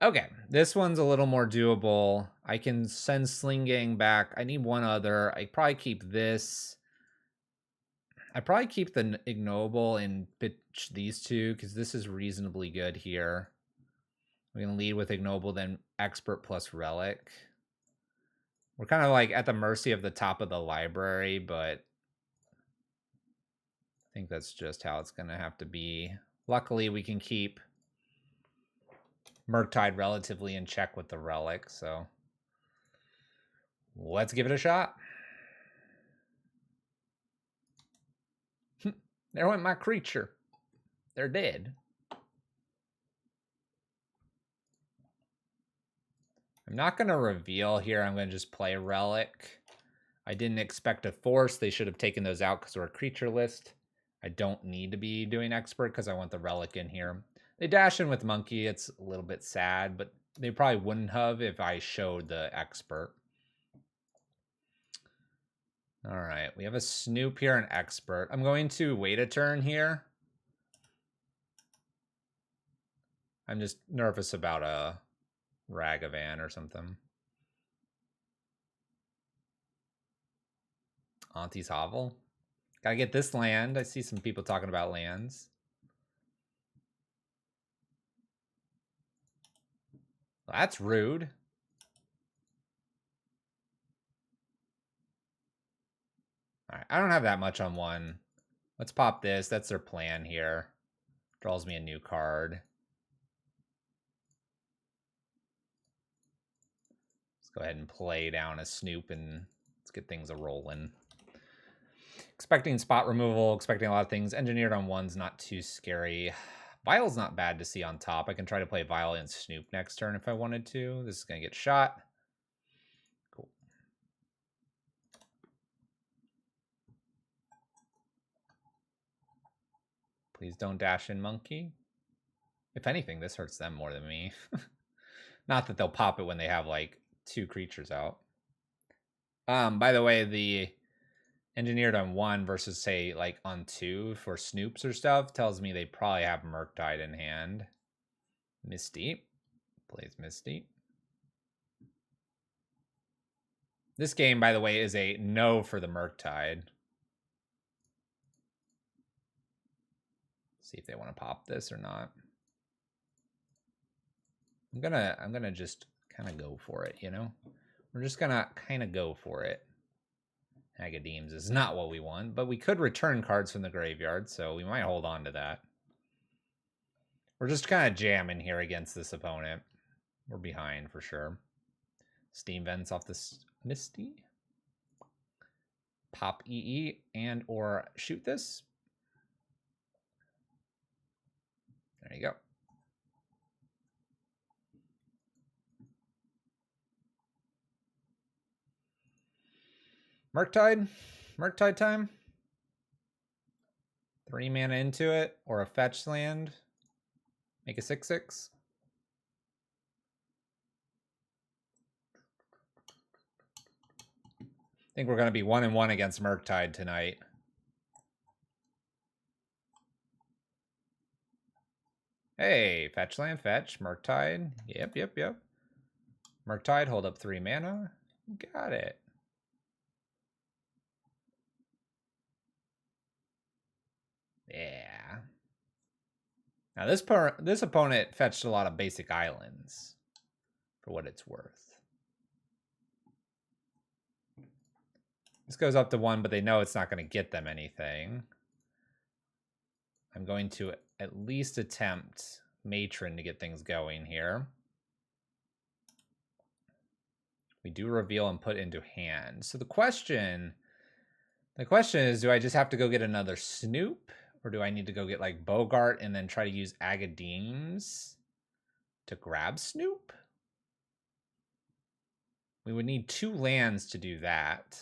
Okay, this one's a little more doable. I can send Sling Gang back. I need one other. I probably keep this. I probably keep the Ignoble and pitch these two because this is reasonably good here. We can lead with Ignoble, then Expert plus Relic. We're kind of like at the mercy of the top of the library, but I think that's just how it's going to have to be. Luckily, we can keep Murktide relatively in check with the Relic, so let's give it a shot. There went my creature. They're dead. I'm not going to reveal here. I'm going to just play Relic. I didn't expect a Force. They should have taken those out because we're a creature list. I don't need to be doing Expert because I want the Relic in here. They dash in with Monkey. It's a little bit sad, but they probably wouldn't have if I showed the Expert. All right, we have a Snoop here, an Expert. I'm going to wait a turn here. I'm just nervous about a Ragavan or something. Auntie's Hovel. Gotta get this land. I see some people talking about lands. Well, that's rude. All right, I don't have that much on one. Let's pop this. That's their plan here. Draws me a new card. Let's go ahead and play down a Snoop and let's get things a-rolling. Expecting spot removal, expecting a lot of things. Engineered on one's not too scary. Vial's not bad to see on top. I can try to play Vial and Snoop next turn if I wanted to. This is going to get shot. Cool. Please don't dash in Monkey. If anything, this hurts them more than me. Not that they'll pop it when they have like 2 creatures out. By the way, the engineered on 1 versus say like on 2 for Snoops or stuff tells me they probably have Murktide in hand. Misty plays Misty. This game, by the way, is a no for the Murktide. See if they want to pop this or not. I'm gonna just kind of go for it, you know? We're just gonna kind of go for it. Agadeems is not what we want, but we could return cards from the graveyard, so we might hold on to that. We're just kind of jamming here against this opponent. We're behind for sure. Steam Vents off this Misty. Pop EE and or shoot this. There you go. Murktide time. 3 mana into it, or a fetch land. Make a 6/6. I think we're going to be 1-1 against Murktide tonight. Hey, fetch land, fetch. Murktide. Yep. Murktide, hold up 3 mana. Got it. Yeah. Now this opponent fetched a lot of basic islands, for what it's worth. This goes up to 1, but they know it's not going to get them anything. I'm going to at least attempt Matron to get things going here. We do reveal and put into hand. So the question is, do I just have to go get another Snoop? Or do I need to go get like Bogart and then try to use Agadeems to grab Snoop? We would need 2 lands to do that.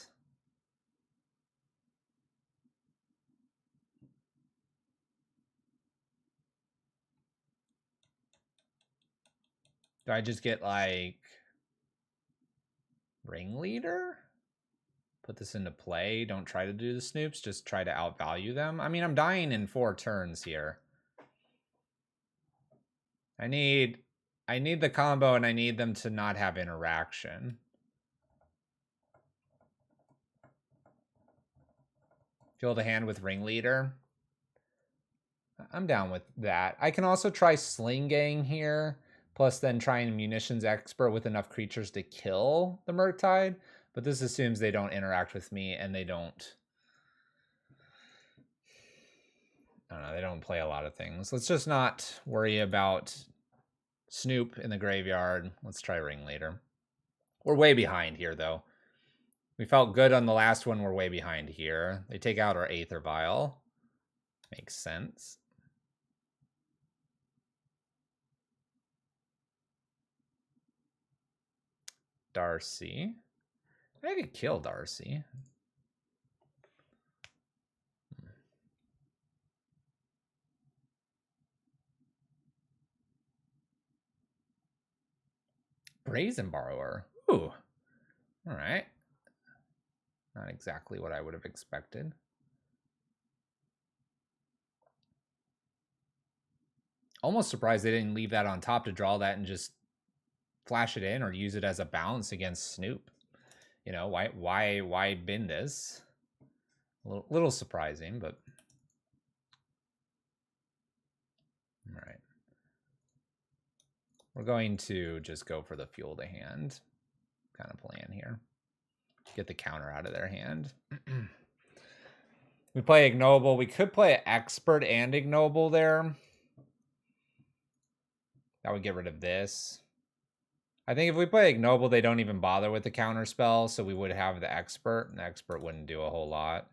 Do I just get like Ringleader? Put this into play. Don't try to do the Snoops. Just try to outvalue them. I mean, I'm dying in 4 turns here. I need I need the combo and I need them to not have interaction. Fill the hand with Ringleader. I'm down with that. I can also try Sling Gang here, plus then trying Munitions Expert with enough creatures to kill the Murktide. But this assumes they don't interact with me and they don't... I don't know, they don't play a lot of things. Let's just not worry about Snoop in the graveyard. Let's try Ringleader. We're way behind here, though. We felt good on the last one. We're way behind here. They take out our Aether Vial. Makes sense. Darcy. I could kill Darcy. Brazen Borrower. Ooh. All right. Not exactly what I would have expected. Almost surprised they didn't leave that on top to draw that and just flash it in or use it as a bounce against Snoop. You know, why bin this? A little surprising, but all right. We're going to just go for the fuel to hand kind of plan here. Get the counter out of their hand. We play Ignoble. We could play Expert and Ignoble there. That would get rid of this. I think if we play Ignoble, they don't even bother with the counter spell, so we would have the Expert, and the Expert wouldn't do a whole lot.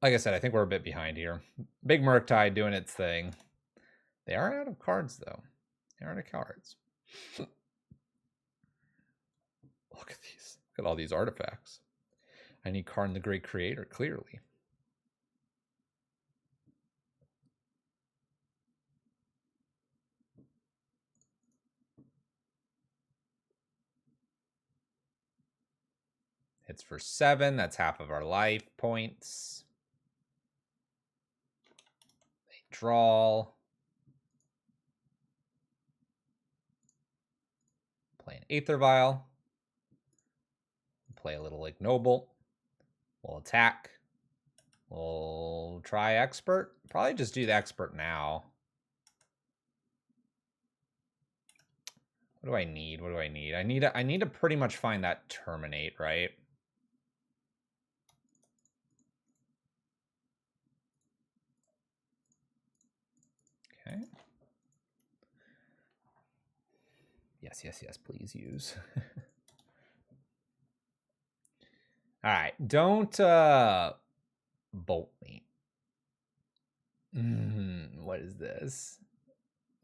Like I said, I think we're a bit behind here. Big Murktide doing its thing. They are out of cards, though. They are out of cards. Look at these. Look at all these artifacts. I need Karn the Great Creator, clearly. Hits for 7. That's half of our life points. They draw. Play an Aether Vial. Play a little Ignoble. We'll attack. We'll try Expert. Probably just do the Expert now. What do I need? What do I need? I need to pretty much find that Terminate, right? Okay. Yes, yes, yes, please use. All right, don't bolt me. What is this?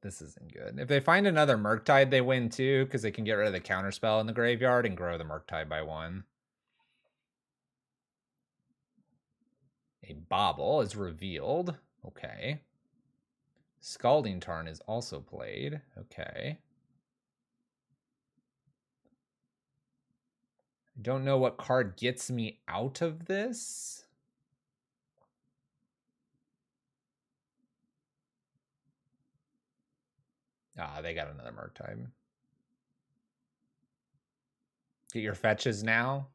This isn't good. If they find another Murktide, they win too, because they can get rid of the counterspell in the graveyard and grow the Murktide by 1. A Bauble is revealed. Okay. Scalding Tarn is also played. Okay. I don't know what card gets me out of this. Ah, they got another Murktide. Get your fetches now.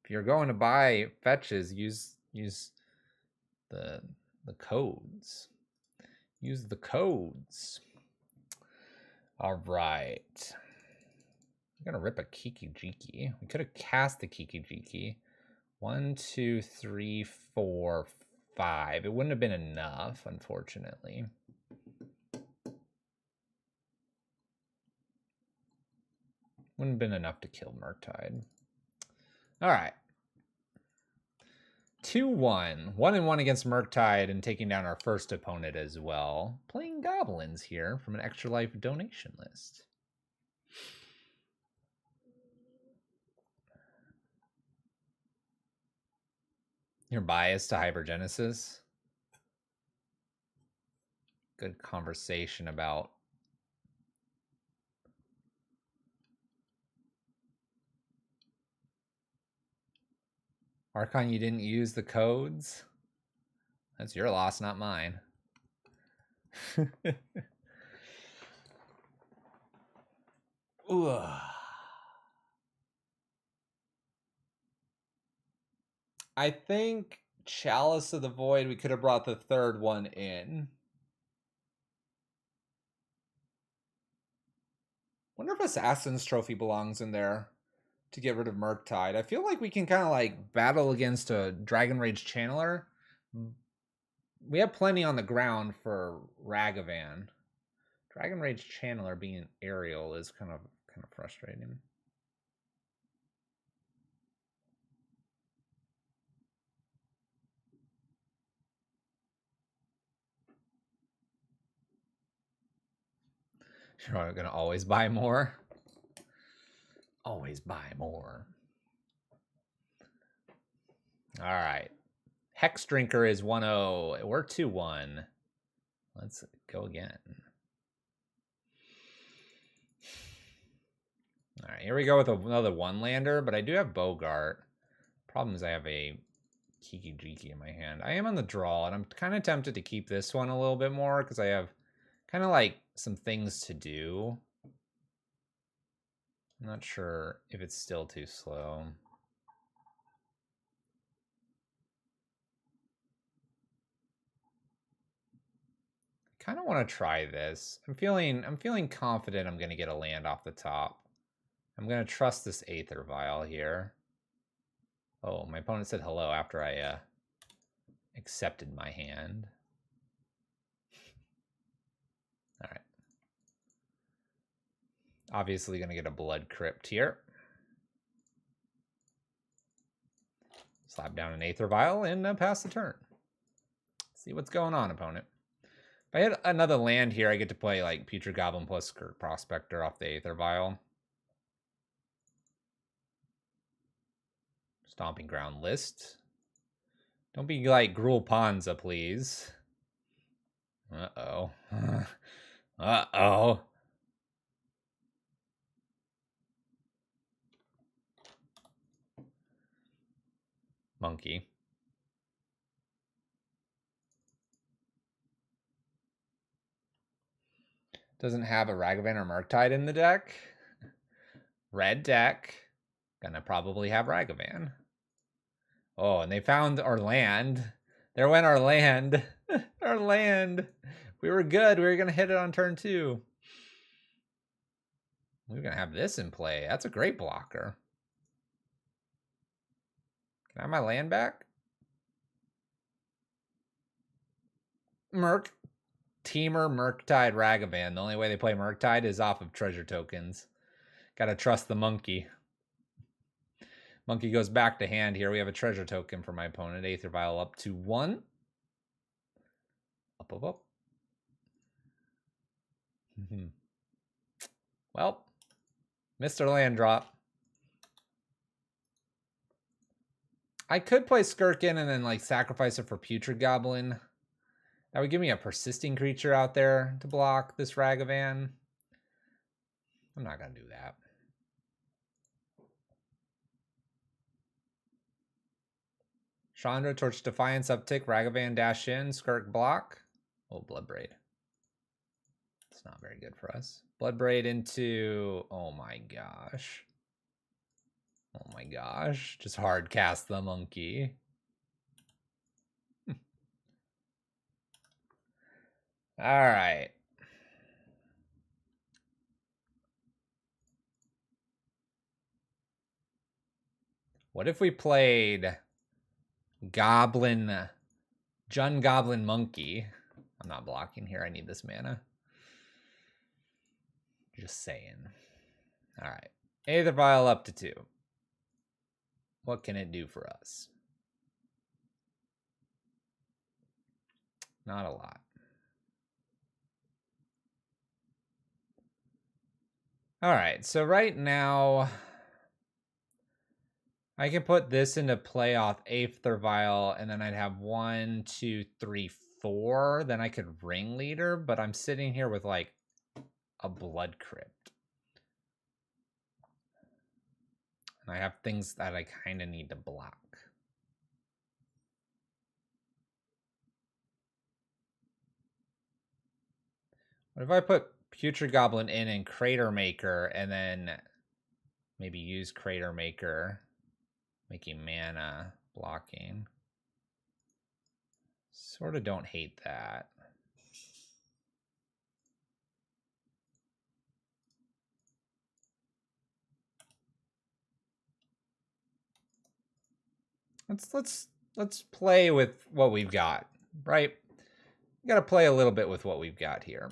If you're going to buy fetches, use the codes. Use the codes. All right. I'm gonna rip a Kiki-Jiki. We could have cast the Kiki-Jiki. 1, 2, 3, 4, 5. It wouldn't have been enough, unfortunately. Wouldn't have been enough to kill Murktide. All right. 2-1. 1-1 against Murktide and taking down our first opponent as well. Playing Goblins here from an Extra Life donation list. You're biased to Hypergenesis? Good conversation about Archon, you didn't use the codes? That's your loss, not mine. Ooh. I think Chalice of the Void, we could have brought the third one in. Wonder if Assassin's Trophy belongs in there to get rid of Murktide. I feel like we can kind of like battle against a Dragon Rage Channeler. We have plenty on the ground for Ragavan. Dragon Rage Channeler being an aerial is kind of frustrating. You're gonna always buy more. Always buy more. All right. Hex Drinker is 1-0. We're 2-1. Let's go again. All right, here we go with another one-lander, but I do have Bogart. Problem is I have a Kiki Jiki in my hand. I am on the draw, and I'm kind of tempted to keep this one a little bit more because I have kind of like some things to do. I'm not sure if it's still too slow. Kind of want to try this. I'm feeling confident I'm going to get a land off the top. I'm going to trust this Aether Vial here. Oh, my opponent said hello after I accepted my hand. All right. Obviously going to get a Blood Crypt here. Slap down an Aether Vial and pass the turn. See what's going on, opponent. If I had another land here, I get to play like Putrid Goblin plus Skirk Prospector off the Aether Vial. Stomping Ground list. Don't be like Gruul Ponza, please. Uh-oh. Uh-oh. Monkey. Doesn't have a Ragavan or Murktide in the deck. Red deck. Gonna probably have Ragavan. Oh, and they found our land. There went our land. Our land. We were good. We were going to hit it on turn 2. We're going to have this in play. That's a great blocker. Can I have my land back? Teamer Murktide Ragavan. The only way they play Murktide is off of treasure tokens. Gotta trust the monkey. Monkey goes back to hand here. We have a treasure token for my opponent. Aether Vial up to 1. Up, up, up. Well, Mr. Land Drop. I could play Skirk in and then like sacrifice it for Putrid Goblin. That would give me a persisting creature out there to block this Ragavan. I'm not going to do that. Chandra, Torch Defiance, uptick, Ragavan, dash in, Skirk block. Oh, Bloodbraid. It's not very good for us. Bloodbraid into, oh my gosh. Oh my gosh. Just hard cast the monkey. All right. What if we played Jund Goblin Monkey? I'm not blocking here. I need this mana. Just saying. All right. Aether Vial up to 2. What can it do for us? Not a lot. All right, so right now, I can put this into play off Aether Vial, and then I'd have 1, 2, 3, 4. Then I could Ringleader, but I'm sitting here with like a Blood Crypt. And I have things that I kind of need to block. What if I put Putrid Goblin in and Crater Maker, and then maybe use Crater Maker, making mana blocking. Sort of don't hate that. Let's play with what we've got, right? We got to play a little bit with what we've got here.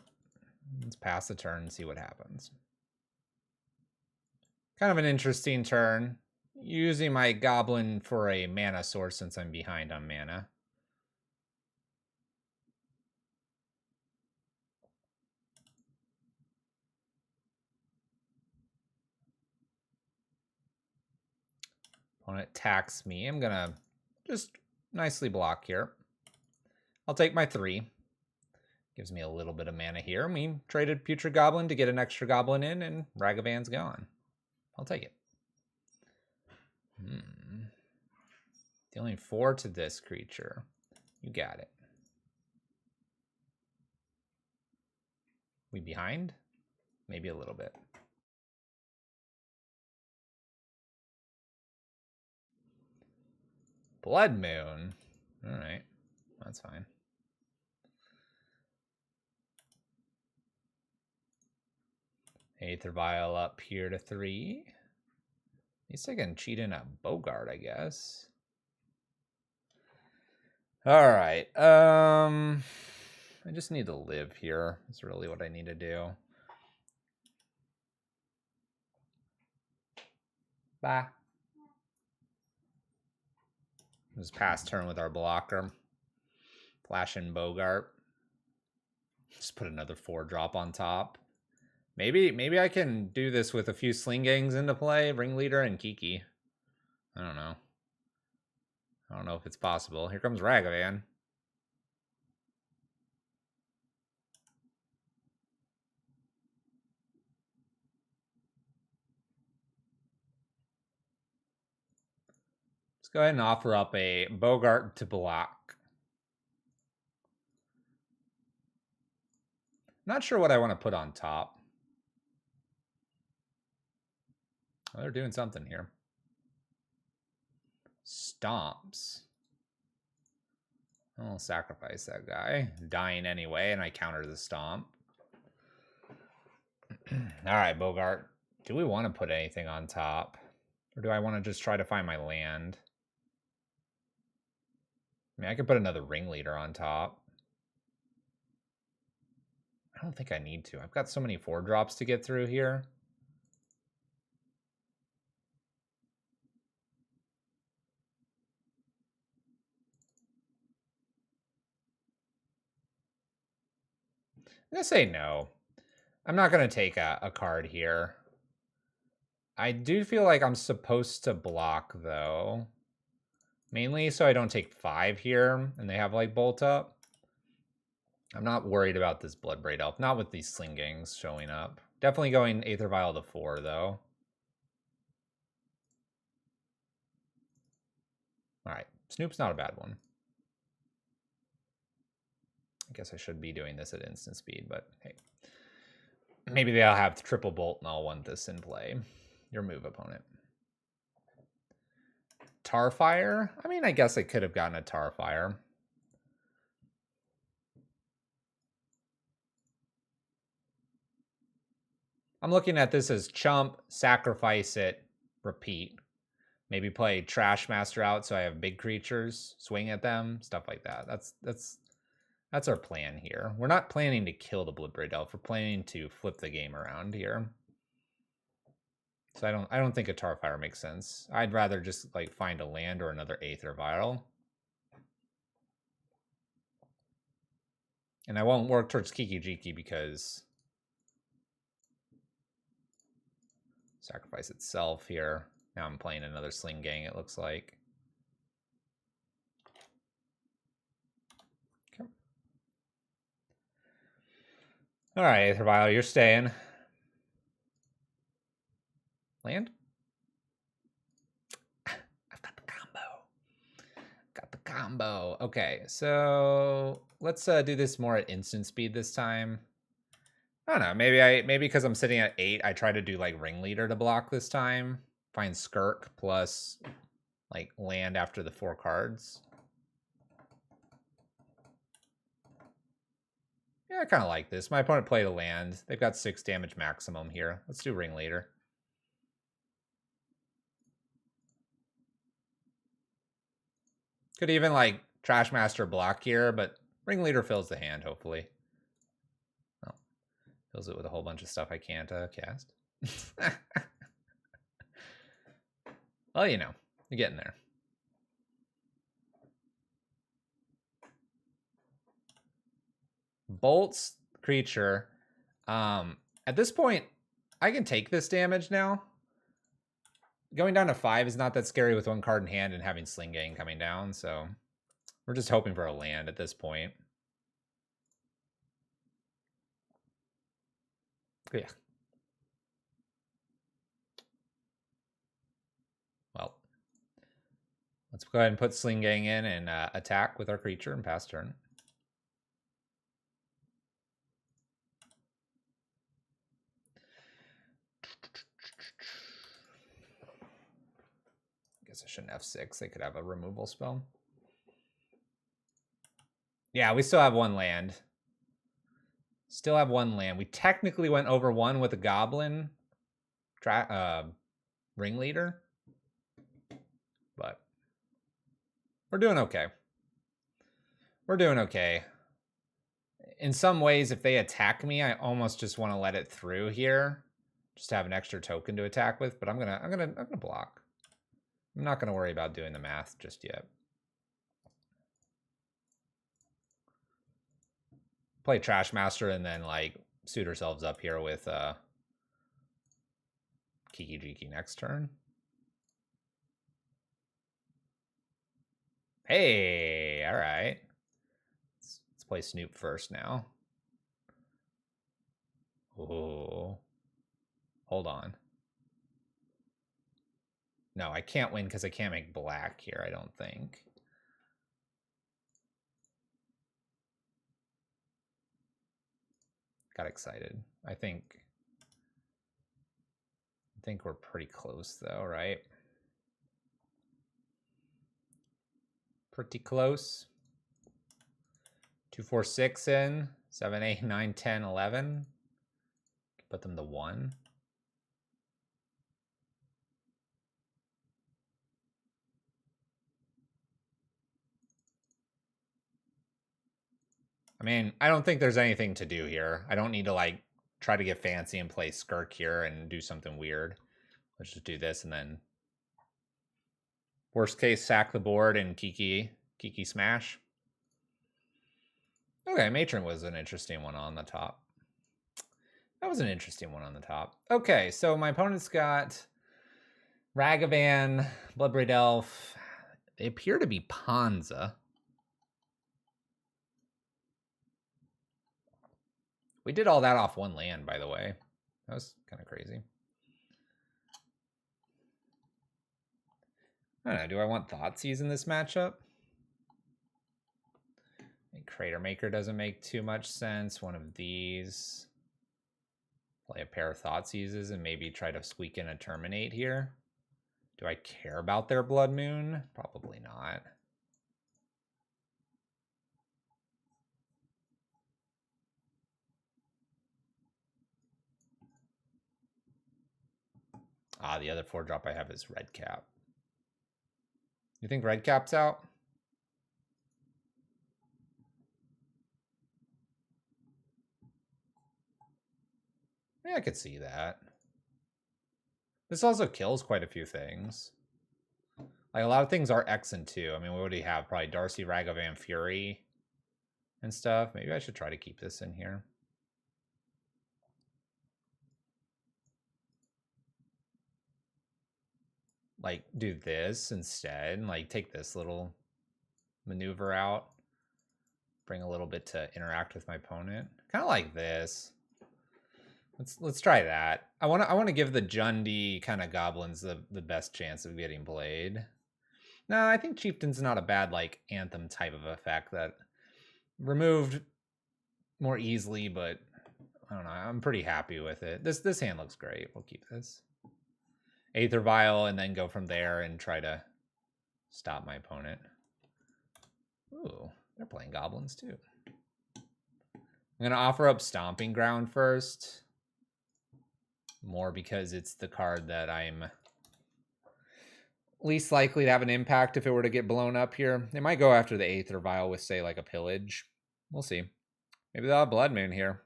Let's pass the turn and see what happens. Kind of an interesting turn. Using my Goblin for a mana source since I'm behind on mana. Opponent attacks me. I'm going to just nicely block here. I'll take my 3. Gives me a little bit of mana here. We traded Putrid Goblin to get an extra Goblin in, and Ragavan's gone. I'll take it. Dealing 4 to this creature. You got it. We behind? Maybe a little bit. Blood Moon. All right. That's fine. Aether Vial up here to 3. At least I can cheat in a Bogart, I guess. All right. I just need to live here. That's really what I need to do. Bye. Just pass turn with our blocker. Flash and Bogart. Just put another 4-drop on top. Maybe I can do this with a few Slingangs into play, Ringleader and Kiki. I don't know. I don't know if it's possible. Here comes Ragavan. Let's go ahead and offer up a Bogart to block. Not sure what I want to put on top. Oh, they're doing something here. Stomps. I'll sacrifice that guy. Dying anyway, and I counter the stomp. All right, Bogart. Do we want to put anything on top? Or do I want to just try to find my land? I mean, I could put another Ringleader on top. I don't think I need to. I've got so many 4-drops to get through here. I'm going to say no. I'm not going to take a card here. I do feel like I'm supposed to block, though. Mainly so I don't take 5 here, and they have, like, Bolt Up. I'm not worried about this Bloodbraid Elf. Not with these Slingangs showing up. Definitely going Aether Vial to 4, though. Alright, Snoop's not a bad one. I guess I should be doing this at instant speed, but hey. Maybe they'll have triple bolt and I'll want this in play. Your move, opponent. Tarfire? I mean, I guess I could have gotten a Tarfire. I'm looking at this as chump, sacrifice it, repeat. Maybe play Trash Master out so I have big creatures, swing at them, stuff like that. That's our plan here. We're not planning to kill the Bloodbraid Elf. We're planning to flip the game around here. So I don't think a Tarfire makes sense. I'd rather just like find a land or another Aether Vial. And I won't work towards Kiki Jiki because sacrifice itself here. Now I'm playing another Slingang, it looks like. Okay. All right, Aether Vial, you're staying. Land? I've got the combo. Got the combo. Okay, so let's do this more at instant speed this time. I don't know. Maybe because I'm sitting at 8, I try to do like ringleader to block this time. Find Skirk plus like land after the 4 cards. Yeah, I kind of like this. My opponent played a land. They've got 6 damage maximum here. Let's do ringleader. Could even like Trash Master block here, but ringleader fills the hand, hopefully. Well, fills it with a whole bunch of stuff I can't cast. Well, you know, you're getting there. Bolts creature. At this point, I can take this damage now. Going down to 5 is not that scary with 1 card in hand and having Sling Gang coming down, so we're just hoping for a land at this point. Yeah. Well, let's go ahead and put Sling Gang in and attack with our creature and pass turn. Guess I shouldn't F6. They could have a removal spell. Yeah, we still have 1 land. Still have 1 land. We technically went over 1 with a Goblin ringleader, but we're doing okay. We're doing okay. In some ways, if they attack me, I almost just want to let it through here, just to have an extra token to attack with. But I'm gonna block. I'm not gonna worry about doing the math just yet. Play Trash Master and then like suit ourselves up here with Kiki Jiki next turn. Hey, all right. Let's play Snoop first now. Oh, hold on. No, I can't win because I can't make black here, I don't think. Got excited. I think we're pretty close though, right? Pretty close. 2, 4, 6 in. 7, 8, 9, 10, 11. Put them to 1. I mean, I don't think there's anything to do here. I don't need to like try to get fancy and play Skirk here and do something weird. Let's just do this and then worst case sack the board and Kiki smash. Okay, Matron was an interesting one on the top. That was an interesting one on the top. Okay, so my opponent's got Ragavan, Bloodbraid Elf. They appear to be Panza. We did all that off 1 land, by the way. That was kind of crazy. I don't know. Do I want Thoughtseize in this matchup? Crater Maker doesn't make too much sense. One of these. Play a pair of Thoughtseizes and maybe try to squeak in a Terminate here. Do I care about their Blood Moon? Probably not. Ah, the other 4-drop I have is Red Cap. You think Red Cap's out? Yeah, I could see that. This also kills quite a few things. Like, a lot of things are X and 2. I mean, what do you have? Probably Darcy, Ragavan, Fury, and stuff. Maybe I should try to keep this in here. Like, do this instead. And, like, take this little maneuver out. Bring a little bit to interact with my opponent. Kind of like this. Let's try that. I want to give the Jundi kind of goblins the best chance of getting played. No, I think Chieftain's not a bad like anthem type of effect that removed more easily, but I don't know. I'm pretty happy with it. This hand looks great. We'll keep this. Aether Vial, and then go from there and try to stop my opponent. Ooh, they're playing Goblins too. I'm going to offer up Stomping Ground first. More because it's the card that I'm least likely to have an impact if it were to get blown up here. They might go after the Aether Vial with, say, like a Pillage. We'll see. Maybe they'll have Blood Moon here.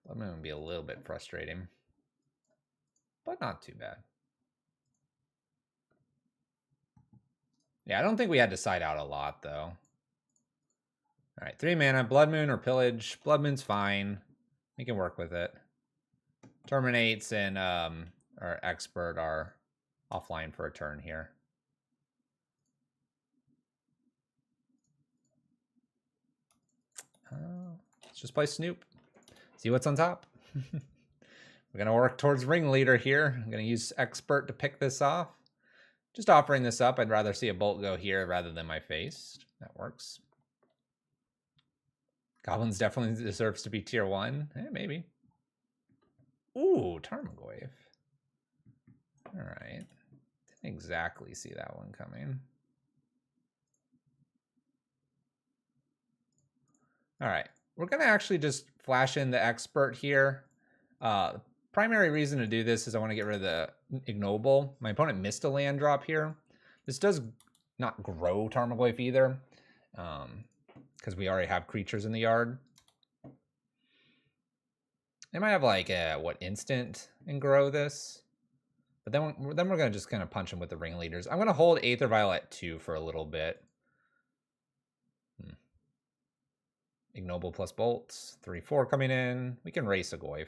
Blood Moon would be a little bit frustrating, but not too bad. Yeah, I don't think we had to side out a lot, though. All right, 3 mana, Blood Moon or Pillage. Blood Moon's fine. We can work with it. Terminates and our Expert are offline for a turn here. Let's just play Snoop. See what's on top. We're going to work towards Ringleader here. I'm going to use Expert to pick this off. Just offering this up. I'd rather see a bolt go here rather than my face. That works. Goblins definitely deserves to be tier 1. Maybe. Ooh, Tarmogoyf. All right. Didn't exactly see that one coming. All right. We're going to actually just flash in the Expert here. Primary reason to do this is I want to get rid of the Ignoble. My opponent missed a land drop here. This does not grow Tarmogoyf either, because we already have creatures in the yard. They might have like instant and grow this, but then we're gonna just kind of punch them with the Ringleaders. I'm gonna hold Aether Vial at 2 for a little bit. Ignoble plus bolts, 3/4 coming in. We can race a Goyf.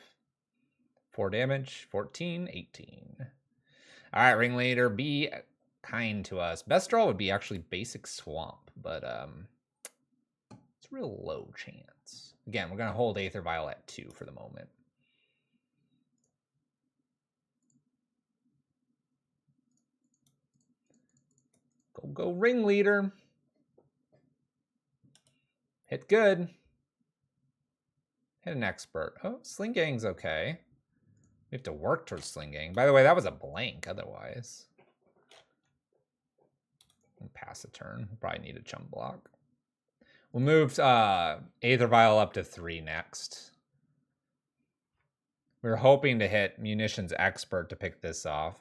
4 damage, 14, 18. All right, Ringleader, be kind to us. Best draw would be actually Basic Swamp, but it's a real low chance. Again, we're going to hold Aether Vial at 2 for the moment. Go Ringleader. Hit good. Hit an Expert. Oh, Sling Gang's okay. We have to work towards Sling Gang. By the way, that was a blank otherwise. We'll pass a turn. We'll probably need a chump block. We'll move Aether Vial up to 3 next. We were hoping to hit Munitions Expert to pick this off.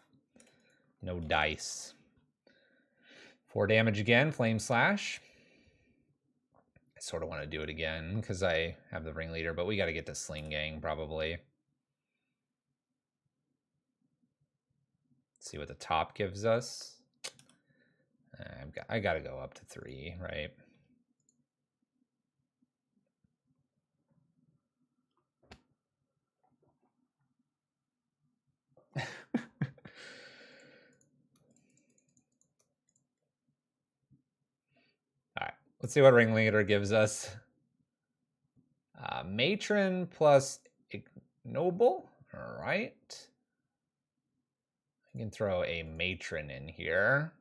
No dice. 4 damage again, Flame Slash. I sort of want to do it again because I have the Ringleader, but we got to get the Sling Gang probably. See what the top gives us. I got to go up to 3, right? All right, let's see what Ringleader gives us. Matron plus Ignoble. All right. I can throw a Matron in here.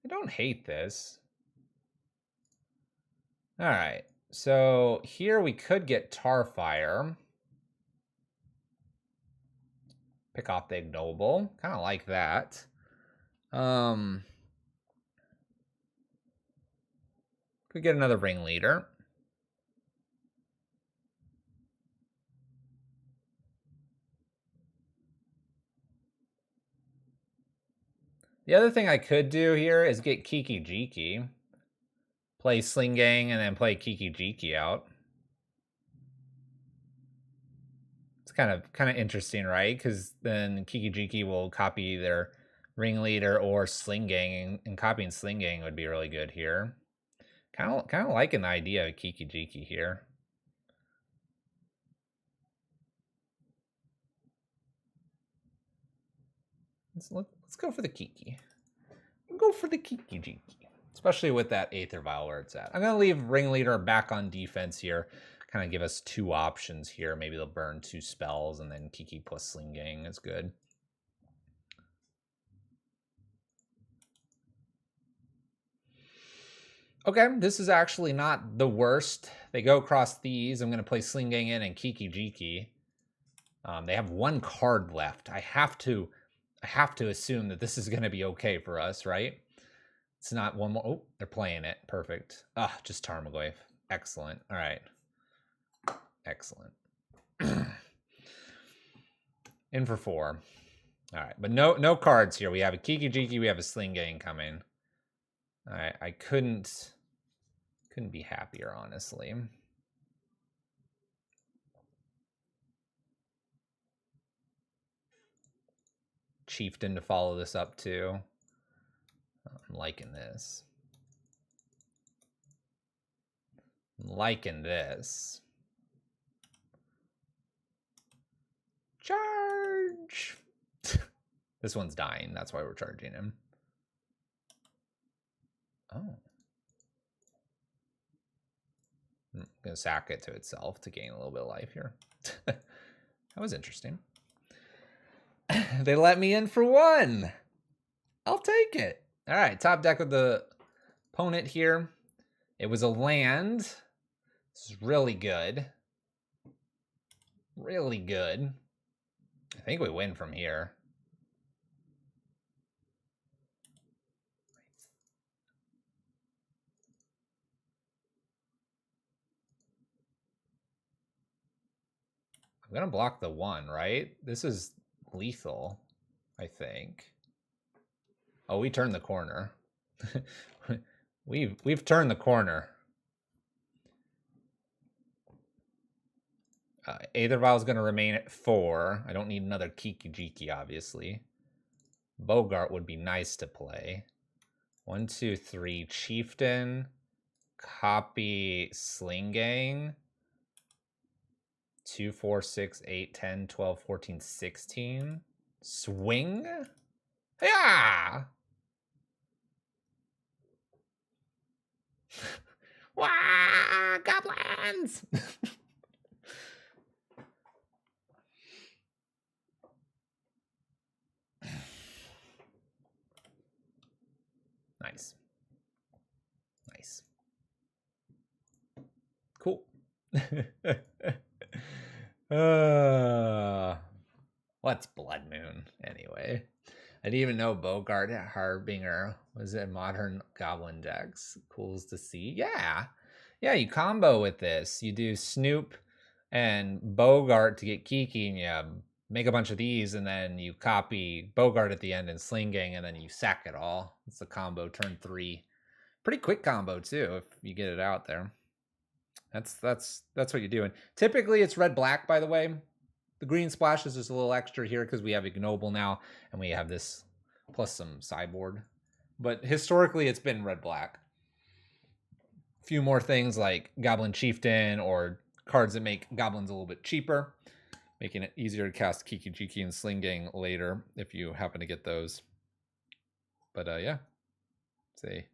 I don't hate this. All right. So here we could get Tarfire. Pick off the Ignoble. Kind of like that. Could get another Ringleader. The other thing I could do here is get Kiki Jiki. Play Sling Gang and then play Kiki Jiki out. It's kind of interesting, right? Because then Kiki Jiki will copy either Ringleader or Sling Gang, and copying Sling Gang would be really good here. Kind of liking the idea of Kiki Jiki here. Let's go for the Kiki. We'll go for the Kiki Jiki. Especially with that Aether Vial where it's at. I'm going to leave Ringleader back on defense here. Kind of give us 2 options here. Maybe they'll burn 2 spells, and then Kiki plus Sling Gang is good. Okay, this is actually not the worst. They go across these. I'm going to play Sling Gang in and Kiki Jiki. They have one card left. I have to assume that this is going to be okay for us, right? It's not one more. Oh, they're playing it. Perfect. Ah, just Tarmogoyf. Excellent. All right. Excellent. In for 4. All right, but no cards here. We have a Kiki Jiki. We have a Sling Gang coming. All right, I couldn't be happier, honestly. Chieftain to follow this up too. I'm liking this. I'm liking this. Charge! This one's dying. That's why we're charging him. Oh. I'm going to sack it to itself to gain a little bit of life here. That was interesting. They let me in for 1. I'll take it. All right, top deck with the opponent here. It was a land. This is really good. Really good. I think we win from here. I'm going to block the 1, right? This is lethal, I think. Oh, we turned the corner. We've turned the corner. Aether Vial is going to remain at 4. I don't need another Kiki Jiki, obviously. Bogart would be nice to play. 1, 2, 3. Chieftain. Copy Sling Gang. 2, 4, 6, 8, 10, 12, 14, 16. Swing? Yeah! Wah! Goblins! Nice. Nice. Cool. What's Blood Moon, anyway? I didn't even know Bogart Harbinger was in modern Goblin decks. Cool to see. Yeah. Yeah, you combo with this. You do Snoop and Bogart to get Kiki, and you make a bunch of these, and then you copy Bogart at the end and Sling Gang, and then you sack it all. It's the combo, turn 3. Pretty quick combo, too, if you get it out there. That's what you're doing. Typically, it's red-black, by the way. The green splash is just a little extra here because we have Ignoble now, and we have this plus some sideboard. But historically, it's been red-black. A few more things like Goblin Chieftain or cards that make goblins a little bit cheaper, making it easier to cast Kiki Jiki and Sling Gang later if you happen to get those. But yeah, it's a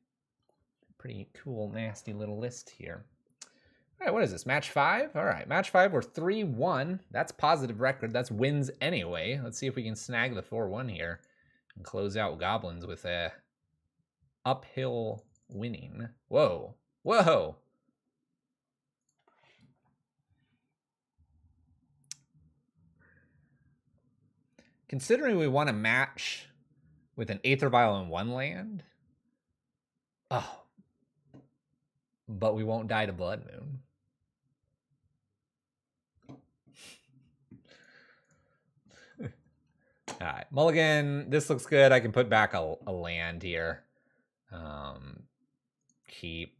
pretty cool, nasty little list here. All right, what is this? Match 5? All right, match 5, we're 3-1. That's positive record. That's wins anyway. Let's see if we can snag the 4-1 here and close out Goblins with a uphill winning. Whoa. Whoa. Considering we want to match with an Aether Vial and 1 land. Oh. But we won't die to Blood Moon. All right, mulligan. This looks good. I can put back a land here. Keep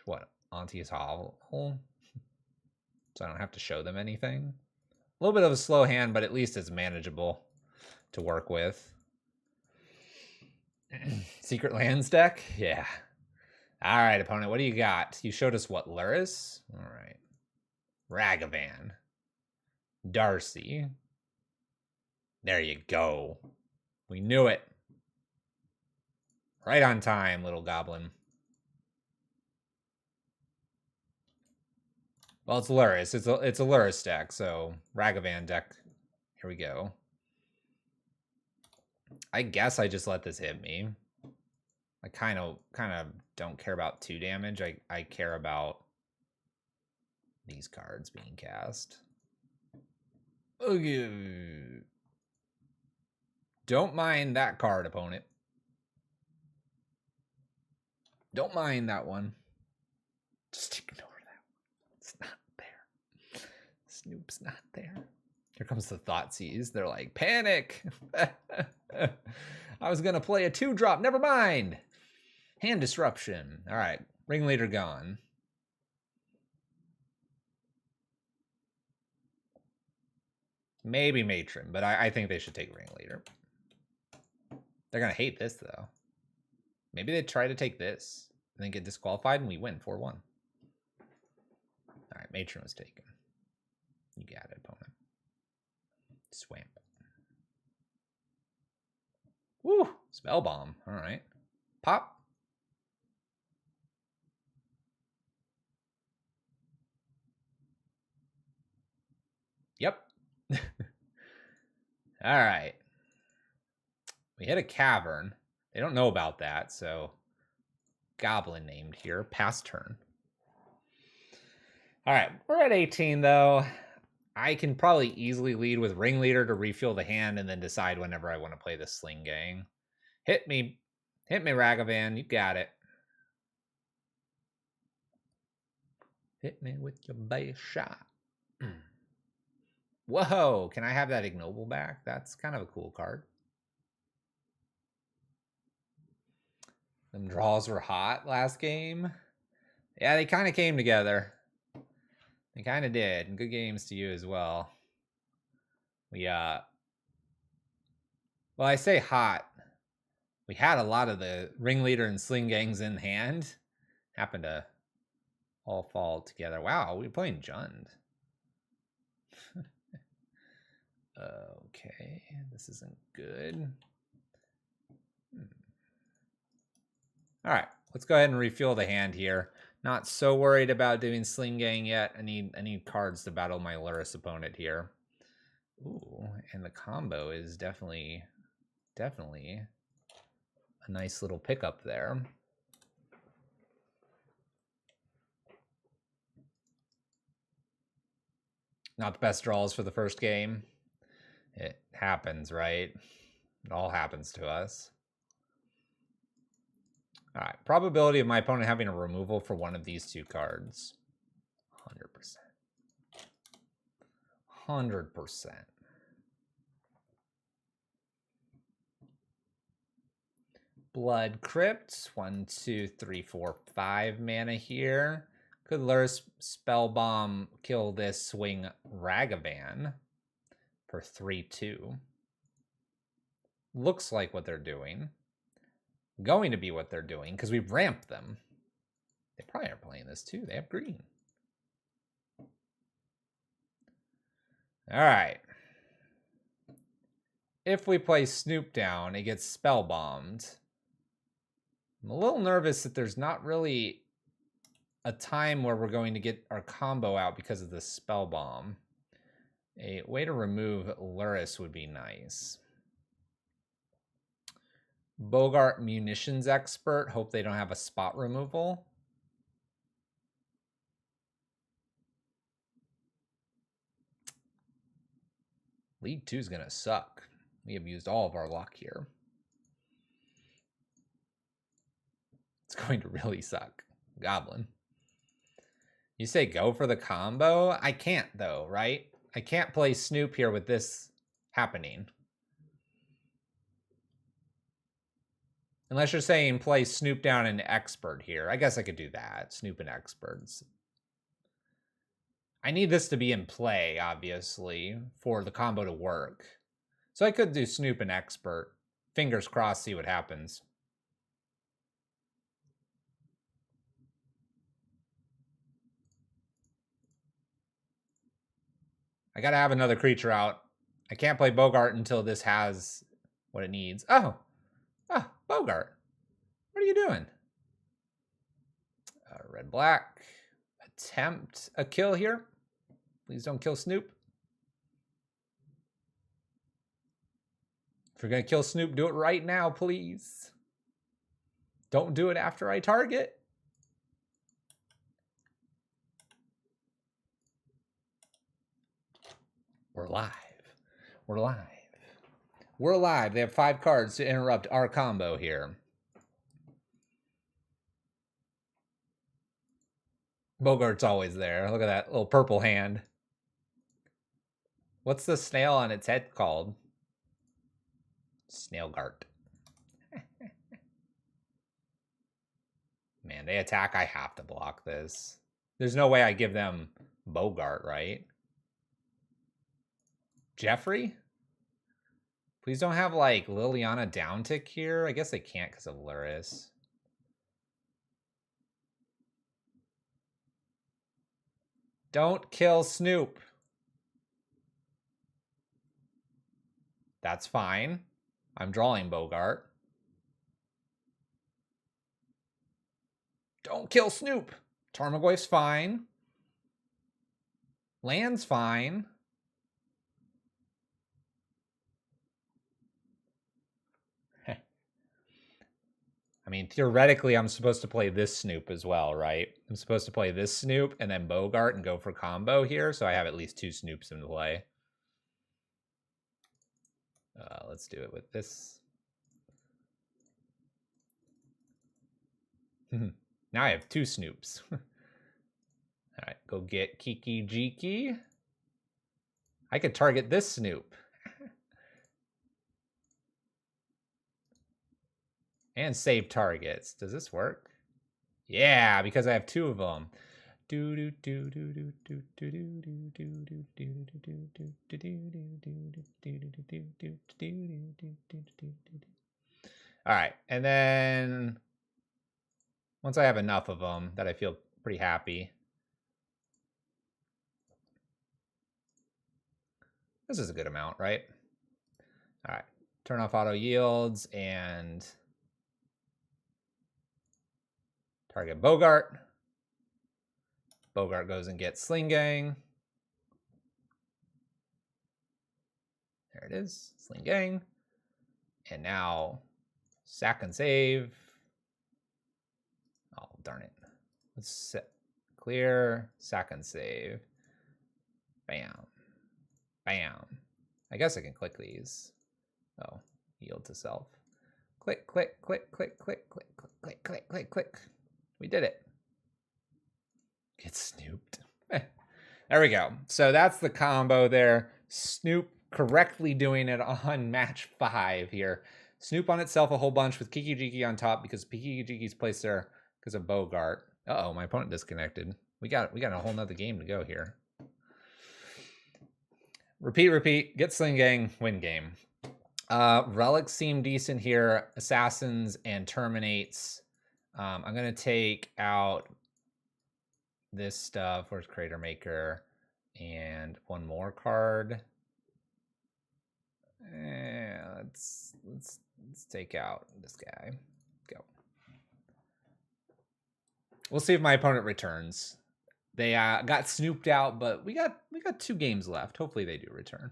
what? Auntie's Hovel. So I don't have to show them anything. A little bit of a slow hand, but at least it's manageable to work with. Secret Lands deck? Yeah. All right, opponent, what do you got? You showed us what? Luris? All right. Ragavan. Darcy. There you go. We knew it. Right on time, little goblin. Well, it's Luris. It's a Luris deck, so Ragavan deck. Here we go. I guess I just let this hit me. I kind of don't care about 2 damage. I care about these cards being cast. Okay. Don't mind that card, opponent. Don't mind that one. Just ignore that one. It's not there. Snoop's not there. Here comes the Thoughtseize. They're like, panic! I was going to play a 2-drop. Never mind. Hand disruption. All right. Ringleader gone. Maybe Matron, but I think they should take Ringleader. They're going to hate this, though. Maybe they try to take this and then get disqualified and we win 4-1. All right, Matron was taken. You got it, opponent. Swamp. Woo! Spell Bomb. All right. Pop. Yep. All right. We hit a cavern. They don't know about that, so Goblin named here. Pass turn. All right, we're at 18, though. I can probably easily lead with Ringleader to refill the hand and then decide whenever I want to play the Sling Gang. Hit me. Hit me, Ragavan. You got it. Hit me with your base shot. Whoa, can I have that Ignoble back? That's kind of a cool card. Them draws were hot last game. Yeah, they kind of came together. They kind of did. And good games to you as well. Well, I say hot. We had a lot of the Ringleader and Sling Gangs in hand. Happened to all fall together. Wow, we're playing Jund. Okay, this isn't good. All right, let's go ahead and refuel the hand here. Not so worried about doing Sling Gang yet. I need cards to battle my Luris opponent here. Ooh, and the combo is definitely a nice little pickup there. Not the best draws for the first game. It happens, right? It all happens to us. All right, probability of my opponent having a removal for one of these 2 cards. 100%. 100%. Blood Crypt. 1, 2, 3, 4, 5 mana here. Could Luris Spell Bomb kill this swing Ragavan for 3-2. Looks like what they're doing. Going to be what they're doing because we've ramped them. They probably are playing this too. They have green. All right. If we play Snoop down, it gets spell bombed. I'm a little nervous that there's not really a time where we're going to get our combo out because of the spell bomb. A way to remove Luris would be nice. Bogart Munitions Expert. Hope they don't have a spot removal. League 2 is going to suck. We have used all of our luck here. It's going to really suck. Goblin. You say go for the combo? I can't though, right? I can't play Snoop here with this happening. Unless you're saying play Snoop down and Expert here. I guess I could do that. Snoop and Experts. I need this to be in play, obviously, for the combo to work. So I could do Snoop and Expert. Fingers crossed, see what happens. I gotta have another creature out. I can't play Bogart until this has what it needs. Oh, Bogart. What are you doing? Red, black. Attempt a kill here. Please don't kill Snoop. If you're going to kill Snoop, do it right now, please. Don't do it after I target. We're live. We're live. We're live. They have 5 cards to interrupt our combo here. Bogart's always there. Look at that little purple hand. What's the snail on its head called? Snailgart. Man, they attack. I have to block this. There's no way I give them Bogart, right? Jeffrey? Please don't have, like, Liliana downtick here. I guess they can't because of Luris. Don't kill Snoop. That's fine. I'm drawing Bogart. Don't kill Snoop. Tarmogoyf's fine. Land's fine. I mean, theoretically, I'm supposed to play this Snoop as well, right? I'm supposed to play this Snoop and then Bogart and go for combo here, so I have at least 2 Snoops in play. Let's do it with this. Now I have 2 Snoops. All right, go get Kiki Jiki. I could target this Snoop. And save targets. Does this work? Yeah, because I have 2 of them. All right, and then once I have enough of them that I feel pretty happy. This is a good amount, right? All right, turn off auto yields and target Bogart. Bogart goes and gets Sling Gang. There it is, Sling Gang. And now sack and save. Oh, darn it. Let's set clear, sack and save. Bam. Bam. I guess I can click these. Oh, yield to self. Click, click, click, click, click, click, click, click, click, click, click. We did it. Get snooped. There we go. So that's the combo there. Snoop correctly doing it on match 5 here. Snoop on itself a whole bunch with Kiki Jiki on top because Kiki Jiki's placed there because of Bogart. Uh-oh, my opponent disconnected. We got a whole nother game to go here. Repeat, repeat. Get Sling Gang, win game. Relics seem decent here. Assassins and Terminates. I'm going to take out this stuff. Where's Crater Maker? And one more card. Let's take out this guy. Go. We'll see if my opponent returns. They got snooped out, but we got 2 games left. Hopefully they do return.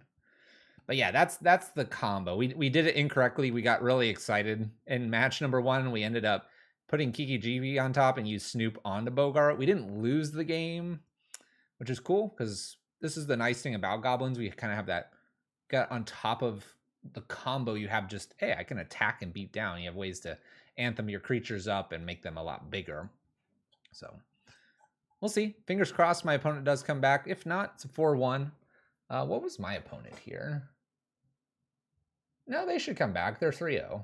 But yeah, that's the combo. We did it incorrectly. We got really excited in match number 1. We ended up putting Kiki Jivi on top and used Snoop onto Bogart. We didn't lose the game, which is cool because this is the nice thing about Goblins. We kind of have that got on top of the combo. You have just, hey, I can attack and beat down. You have ways to anthem your creatures up and make them a lot bigger. So we'll see. Fingers crossed my opponent does come back. If not, it's a 4-1. What was my opponent here? No, they should come back. They're 3-0.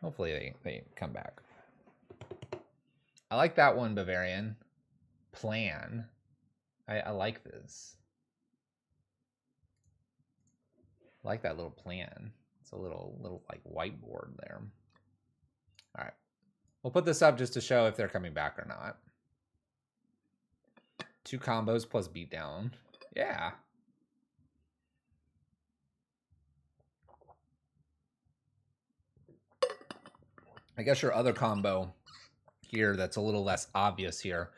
Hopefully they come back. I like that one, Bavarian. Plan. I like this. I like that little plan. It's a little like whiteboard there. All right. We'll put this up just to show if they're coming back or not. 2 combos plus beatdown. Yeah. I guess your other combo here that's a little less obvious here.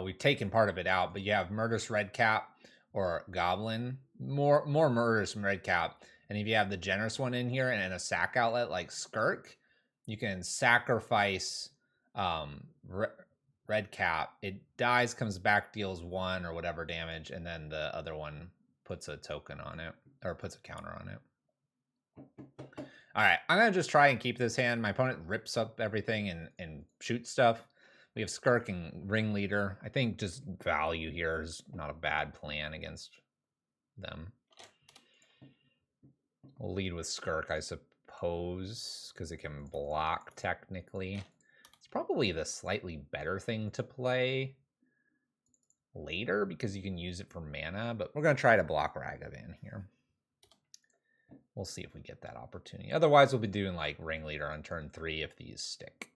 We've taken part of it out, but you have Murderous Redcap or Goblin. More Murderous Redcap. And if you have the generous one in here and a sack outlet like Skirk, you can sacrifice red cap. It dies, comes back, deals 1 or whatever damage, and then the other one puts a token on it, or puts a counter on it. All right, I'm going to just try and keep this hand. My opponent rips up everything and shoots stuff. We have Skirk and Ringleader. I think just value here is not a bad plan against them. We'll lead with Skirk, I suppose, because it can block technically. It's probably the slightly better thing to play later because you can use it for mana, but we're going to try to block Ragavan here. We'll see if we get that opportunity. Otherwise, we'll be doing like Ringleader on turn 3 if these stick.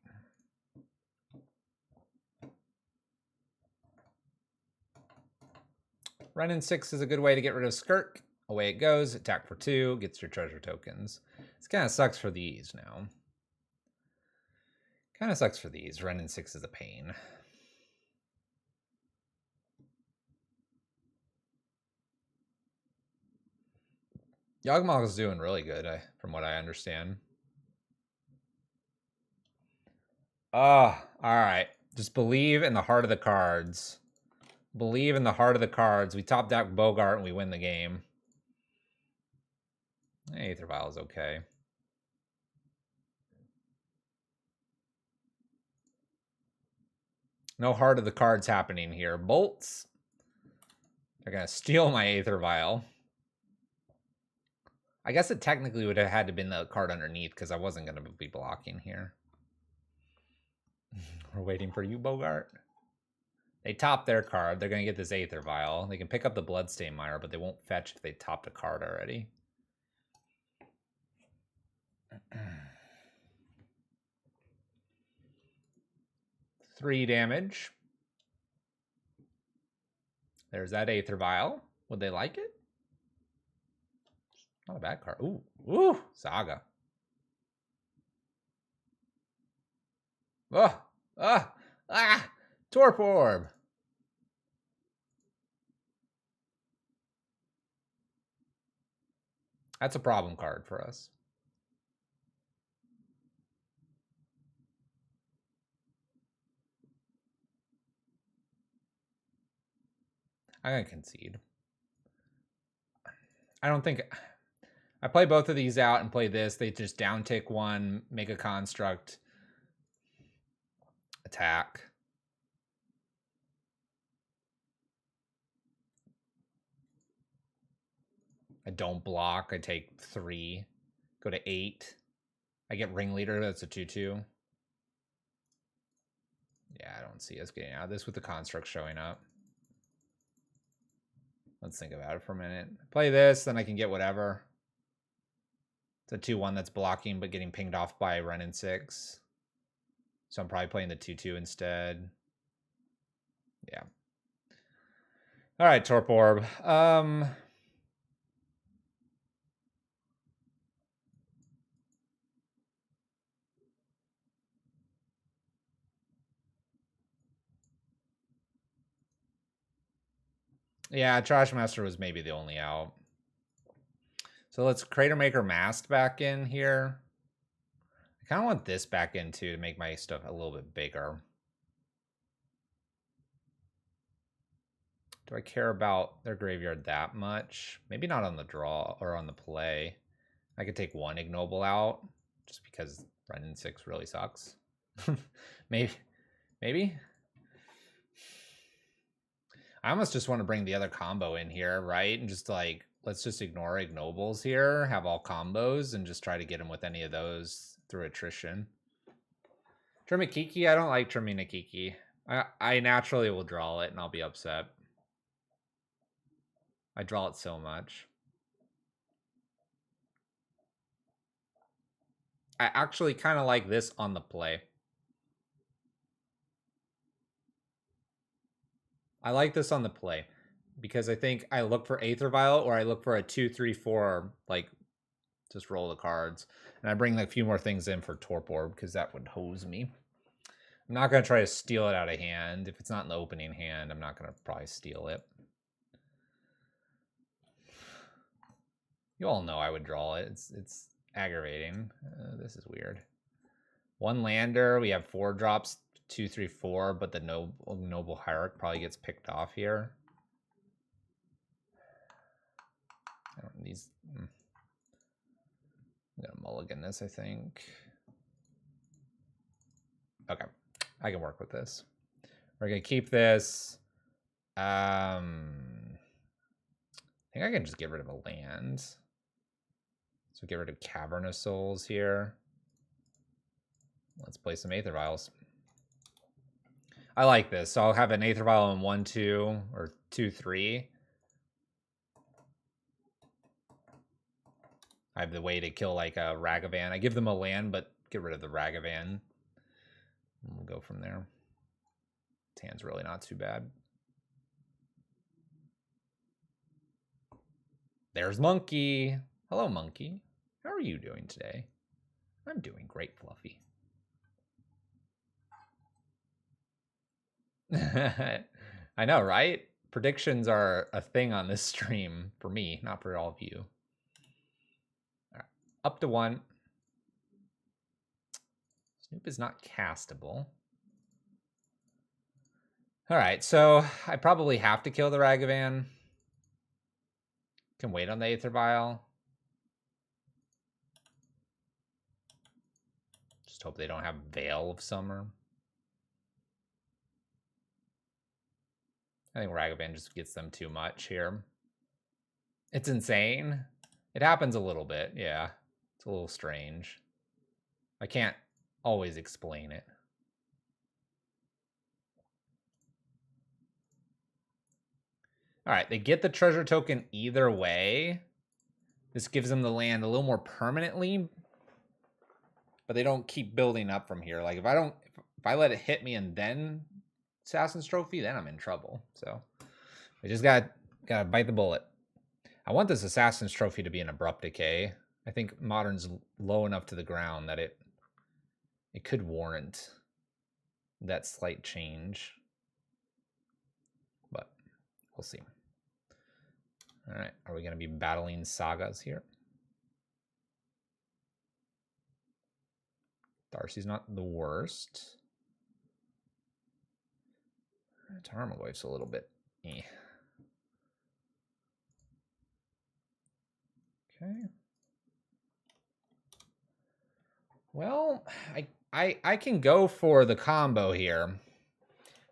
Renin 6 is a good way to get rid of Skirk. Away it goes. Attack for 2. Gets your treasure tokens. This kind of sucks for these now. Kind of sucks for these. Renin 6 is a pain. Yawgmoth is doing really good, from what I understand. All right. Just believe in the heart of the cards. Believe in the heart of the cards. We top deck Bogart and we win the game. Aether Vial is okay. No heart of the cards happening here. Bolts. They're going to steal my Aether Vial. I guess it technically would have had to been the card underneath because I wasn't going to be blocking here. We're waiting for you, Bogart. They top their card. They're going to get this Aether Vial. They can pick up the Bloodstained Mire, but they won't fetch if they topped a card already. 3 damage. There's that Aether Vial. Would they like it? Not a bad card. Ooh, ooh, Saga. Torp Orb. That's a problem card for us. I'm going to concede. I don't think... I play both of these out and play this. They just downtick 1, make a construct, attack. I don't block. I take 3. Go to 8. I get Ringleader. That's a 2/2. Yeah, I don't see us getting out of this with the construct showing up. Let's think about it for a minute. Play this, then I can get whatever. It's a 2/1 that's blocking, but getting pinged off by Renin 6. So I'm probably playing the 2/2 instead. Yeah. All right, Torp Orb. Yeah, Trash Master was maybe the only out. So let's Crater Maker Masked back in here. I kind of want this back in too to make my stuff a little bit bigger. Do I care about their graveyard that much? Maybe not on the draw or on the play. I could take 1 Ignoble out just because Renin 6 really sucks. Maybe. I almost just want to bring the other combo in here, right? And just like, let's just ignore Ignobles here, have all combos, and just try to get them with any of those through attrition. Trimikiki, I don't like Triminakiki. I naturally will draw it, and I'll be upset. I draw it so much. I actually kind of like this on the play. I like this on the play because I think I look for Aether Vial or I look for a 2, 3, 4, like just roll the cards. And I bring like a few more things in for Torp Orb because that would hose me. I'm not going to try to steal it out of hand. If it's not in the opening hand, I'm not going to probably steal it. You all know I would draw it. It's aggravating. This is weird. One lander. We have 4 drops, 2, 3, 4, but the noble hierarch probably gets picked off here. I don't these. I'm gonna mulligan this, I think. Okay, I can work with this. We're gonna keep this. I think I can just get rid of a land. So get rid of Cavernous Souls here. Let's play some Aether Vials. I like this. So I'll have an Aether Vial in 1, 2, or 2, 3. I have the way to kill like a Ragavan. I give them a land, but get rid of the Ragavan. We'll go from there. This hand's really not too bad. There's Monkey. Hello, Monkey. How are you doing today? I'm doing great, Fluffy. I know, right? Predictions are a thing on this stream for me, not for all of you. All right. Up to 1. Snoop is not castable. All right, so I probably have to kill the Ragavan. Can wait on the Aether Vial. Just hope they don't have Veil of Summer. I think Ragavan just gets them too much here. It's insane. It happens a little bit, yeah. It's a little strange. I can't always explain it. All right, they get the treasure token either way. This gives them the land a little more permanently, but they don't keep building up from here. Like if I let it hit me and then Assassin's Trophy, then I'm in trouble. So we just gotta bite the bullet. I want this Assassin's Trophy to be an abrupt decay. I think Modern's low enough to the ground that it could warrant that slight change. But we'll see. All right, are we going to be battling sagas here? Darcy's not the worst. Tarmogoyf's a little bit eh. Okay. Well, I can go for the combo here.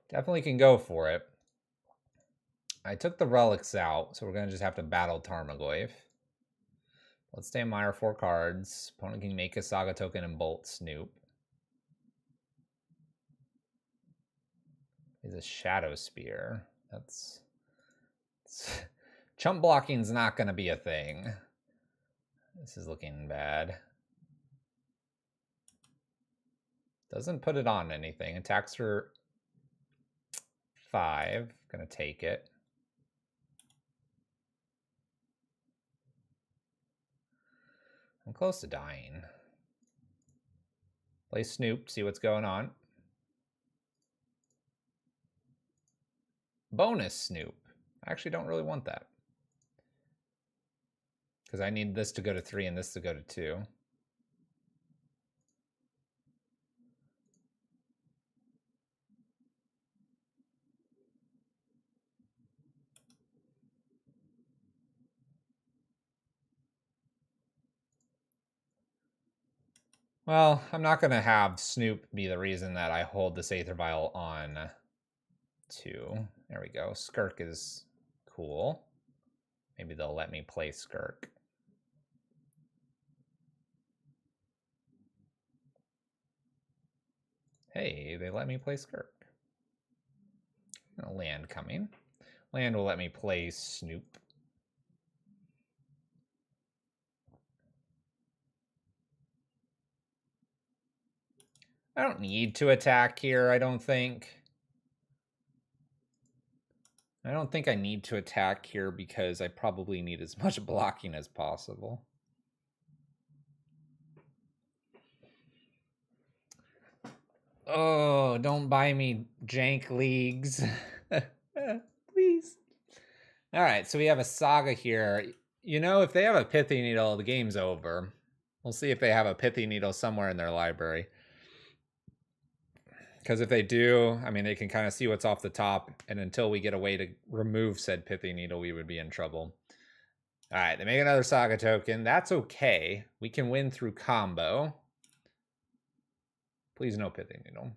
Definitely can go for it. I took the relics out, so we're going to just have to battle Tarmogoyf. Let's stay in Mire 4 cards. Opponent can make a Saga token and bolt Snoop. Is a Shadow Spear. That's chump blocking's not going to be a thing. This is looking bad. Doesn't put it on anything. Attacks for 5. Gonna take it. I'm close to dying. Play Snoop, see what's going on. Bonus Snoop. I actually don't really want that, because I need this to go to 3 and this to go to 2. Well, I'm not going to have Snoop be the reason that I hold this Aether Vial on 2. There we go. Skirk is cool. Maybe they'll let me play Skirk. Hey, they let me play Skirk. A land coming. Land will let me play Snoop. I don't need to attack here, I don't think. I don't think I need to attack here because I probably need as much blocking as possible. Oh, don't buy me jank leagues. Please. All right, so we have a Saga here. You know, if they have a Pithy Needle, the game's over. We'll see if they have a Pithy Needle somewhere in their library. Because if they do, I mean, they can kind of see what's off the top, and until we get a way to remove said Pithy Needle, we would be in trouble. All right, they make another Saga token. That's okay. We can win through combo. Please no Pithy Needle.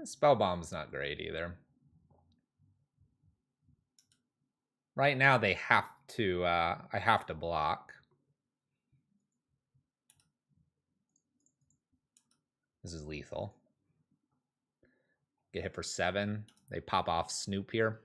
Spell Bomb's not great either. Right now, they have to. I have to block. This is lethal. Get hit for 7. They pop off Snoop here.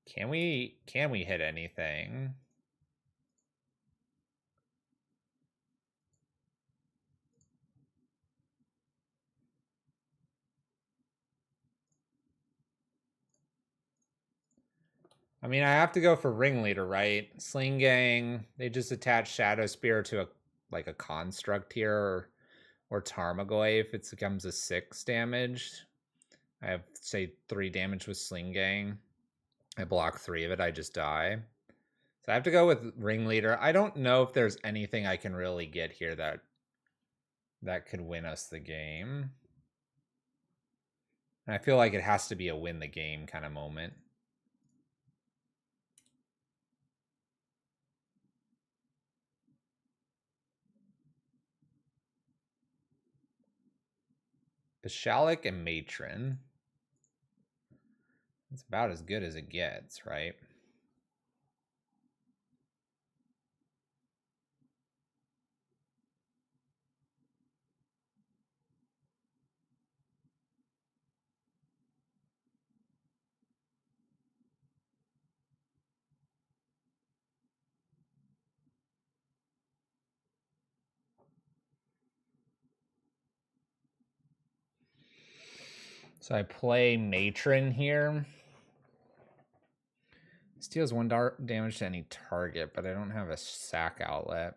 Can we hit anything? I mean, I have to go for Ringleader, right? Sling Gang, they just attach Shadow Spear to a construct here, or Tarmogoyf. It becomes a 6 damage. I have, say, 3 damage with Sling Gang. I block 3 of it, I just die. So I have to go with Ringleader. I don't know if there's anything I can really get here that could win us the game. And I feel like it has to be a win the game kind of moment. Bishalik and Matron. It's about as good as it gets, right? So I play Matron here. This deals 1 damage to any target, but I don't have a sack outlet.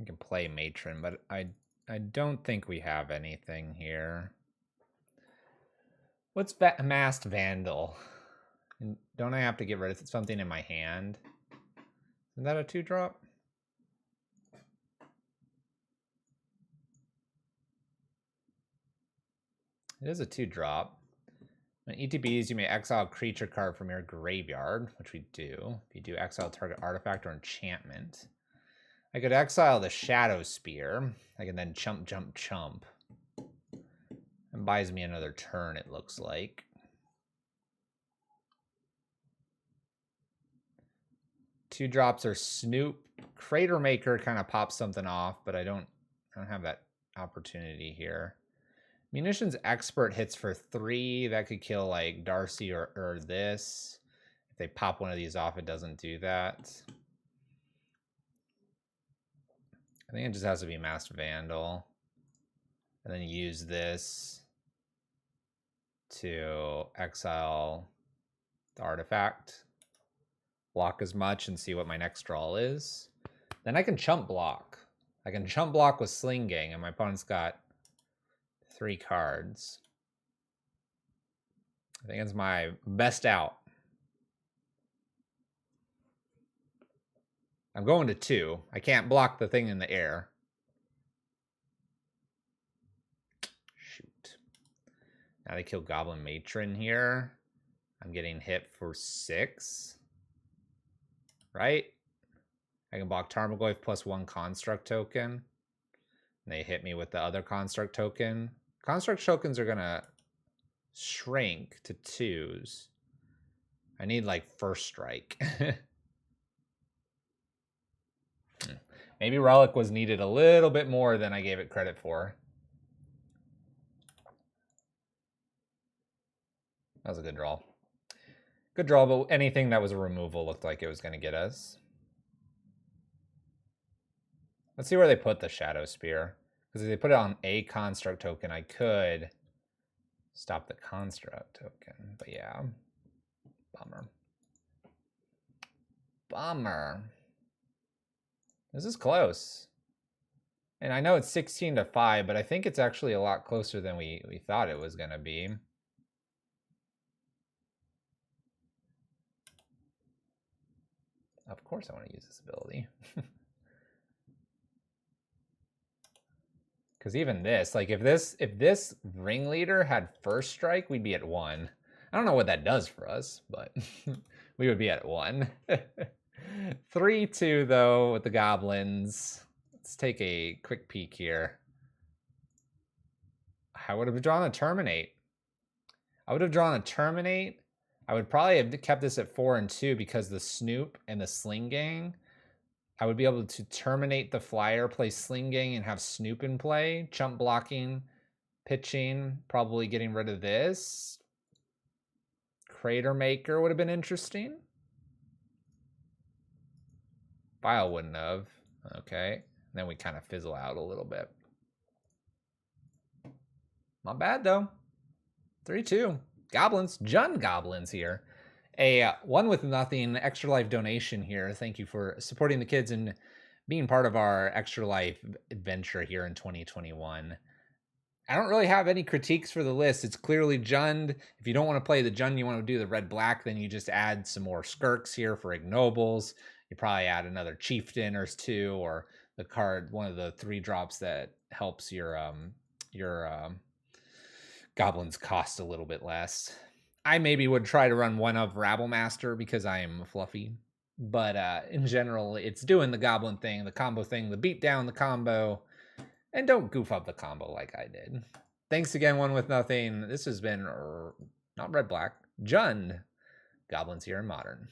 I can play Matron, but I don't think we have anything here. What's Masked Vandal? And don't I have to get rid of something in my hand? Is that a 2-drop? It is a 2-drop. On ETBs, you may exile a creature card from your graveyard, which we do. If you do, exile target artifact or enchantment. I could exile the Shadow Spear. I can then chump, jump, chump. And buys me another turn, it looks like. Two drops are Snoop. Crater Maker kind of pops something off, but I don't have that opportunity here. Munitions Expert hits for 3. That could kill like Darcy or this. If they pop one of these off, it doesn't do that. I think it just has to be Masked Vandal. And then use this to exile the artifact. Block as much and see what my next draw is. Then I can chump block. I can chump block with Sling Gang, and my opponent's got 3 cards. I think it's my best out. I'm going to 2. I can't block the thing in the air. Shoot. Now they kill Goblin Matron here. I'm getting hit for 6. Right? I can block Tarmogoyf plus 1 construct token. And they hit me with the other construct token. Construct tokens are going to shrink to 2s. I need like first strike. Maybe Relic was needed a little bit more than I gave it credit for. That was a good draw. Good draw, but anything that was a removal looked like it was going to get us. Let's see where they put the Shadow Spear. Because if they put it on a construct token, I could stop the construct token. But yeah, bummer. Bummer. This is close. And I know it's 16-5, but I think it's actually a lot closer than we thought it was going to be. Of course I want to use this ability. Because even this, like if this ringleader had first strike, we'd be at 1. I don't know what that does for us, but we would be at 1. 3-2 though with the goblins. Let's take a quick peek here. I would have drawn a terminate. I would have drawn a terminate. I would probably have kept this at 4 and 2 because the Snoop and the Sling Gang. I would be able to terminate the flyer, play Sling Gang, and have Snoop in play. Chump blocking, pitching, probably getting rid of this. Crater Maker would have been interesting. File wouldn't have. Okay. Then we kind of fizzle out a little bit. Not bad, though. 3-2. Goblins. Jund Goblins here. A 1-0 Extra Life donation here. Thank you for supporting the kids and being part of our Extra Life adventure here in 2021. I don't really have any critiques for the list. It's clearly Jund. If you don't want to play the Jund, you want to do the red-black, then you just add some more Skirks here for ignobles. You probably add another Chieftain or 2, or the card, one of the 3 drops that helps your goblins cost a little bit less. I maybe would try to run one of Rabblemaster because I am fluffy. But in general, it's doing the goblin thing, the combo thing, the beat down the combo, and don't goof up the combo like I did. Thanks again, 1-0. This has been not red-black, Jund. Goblins here in Modern.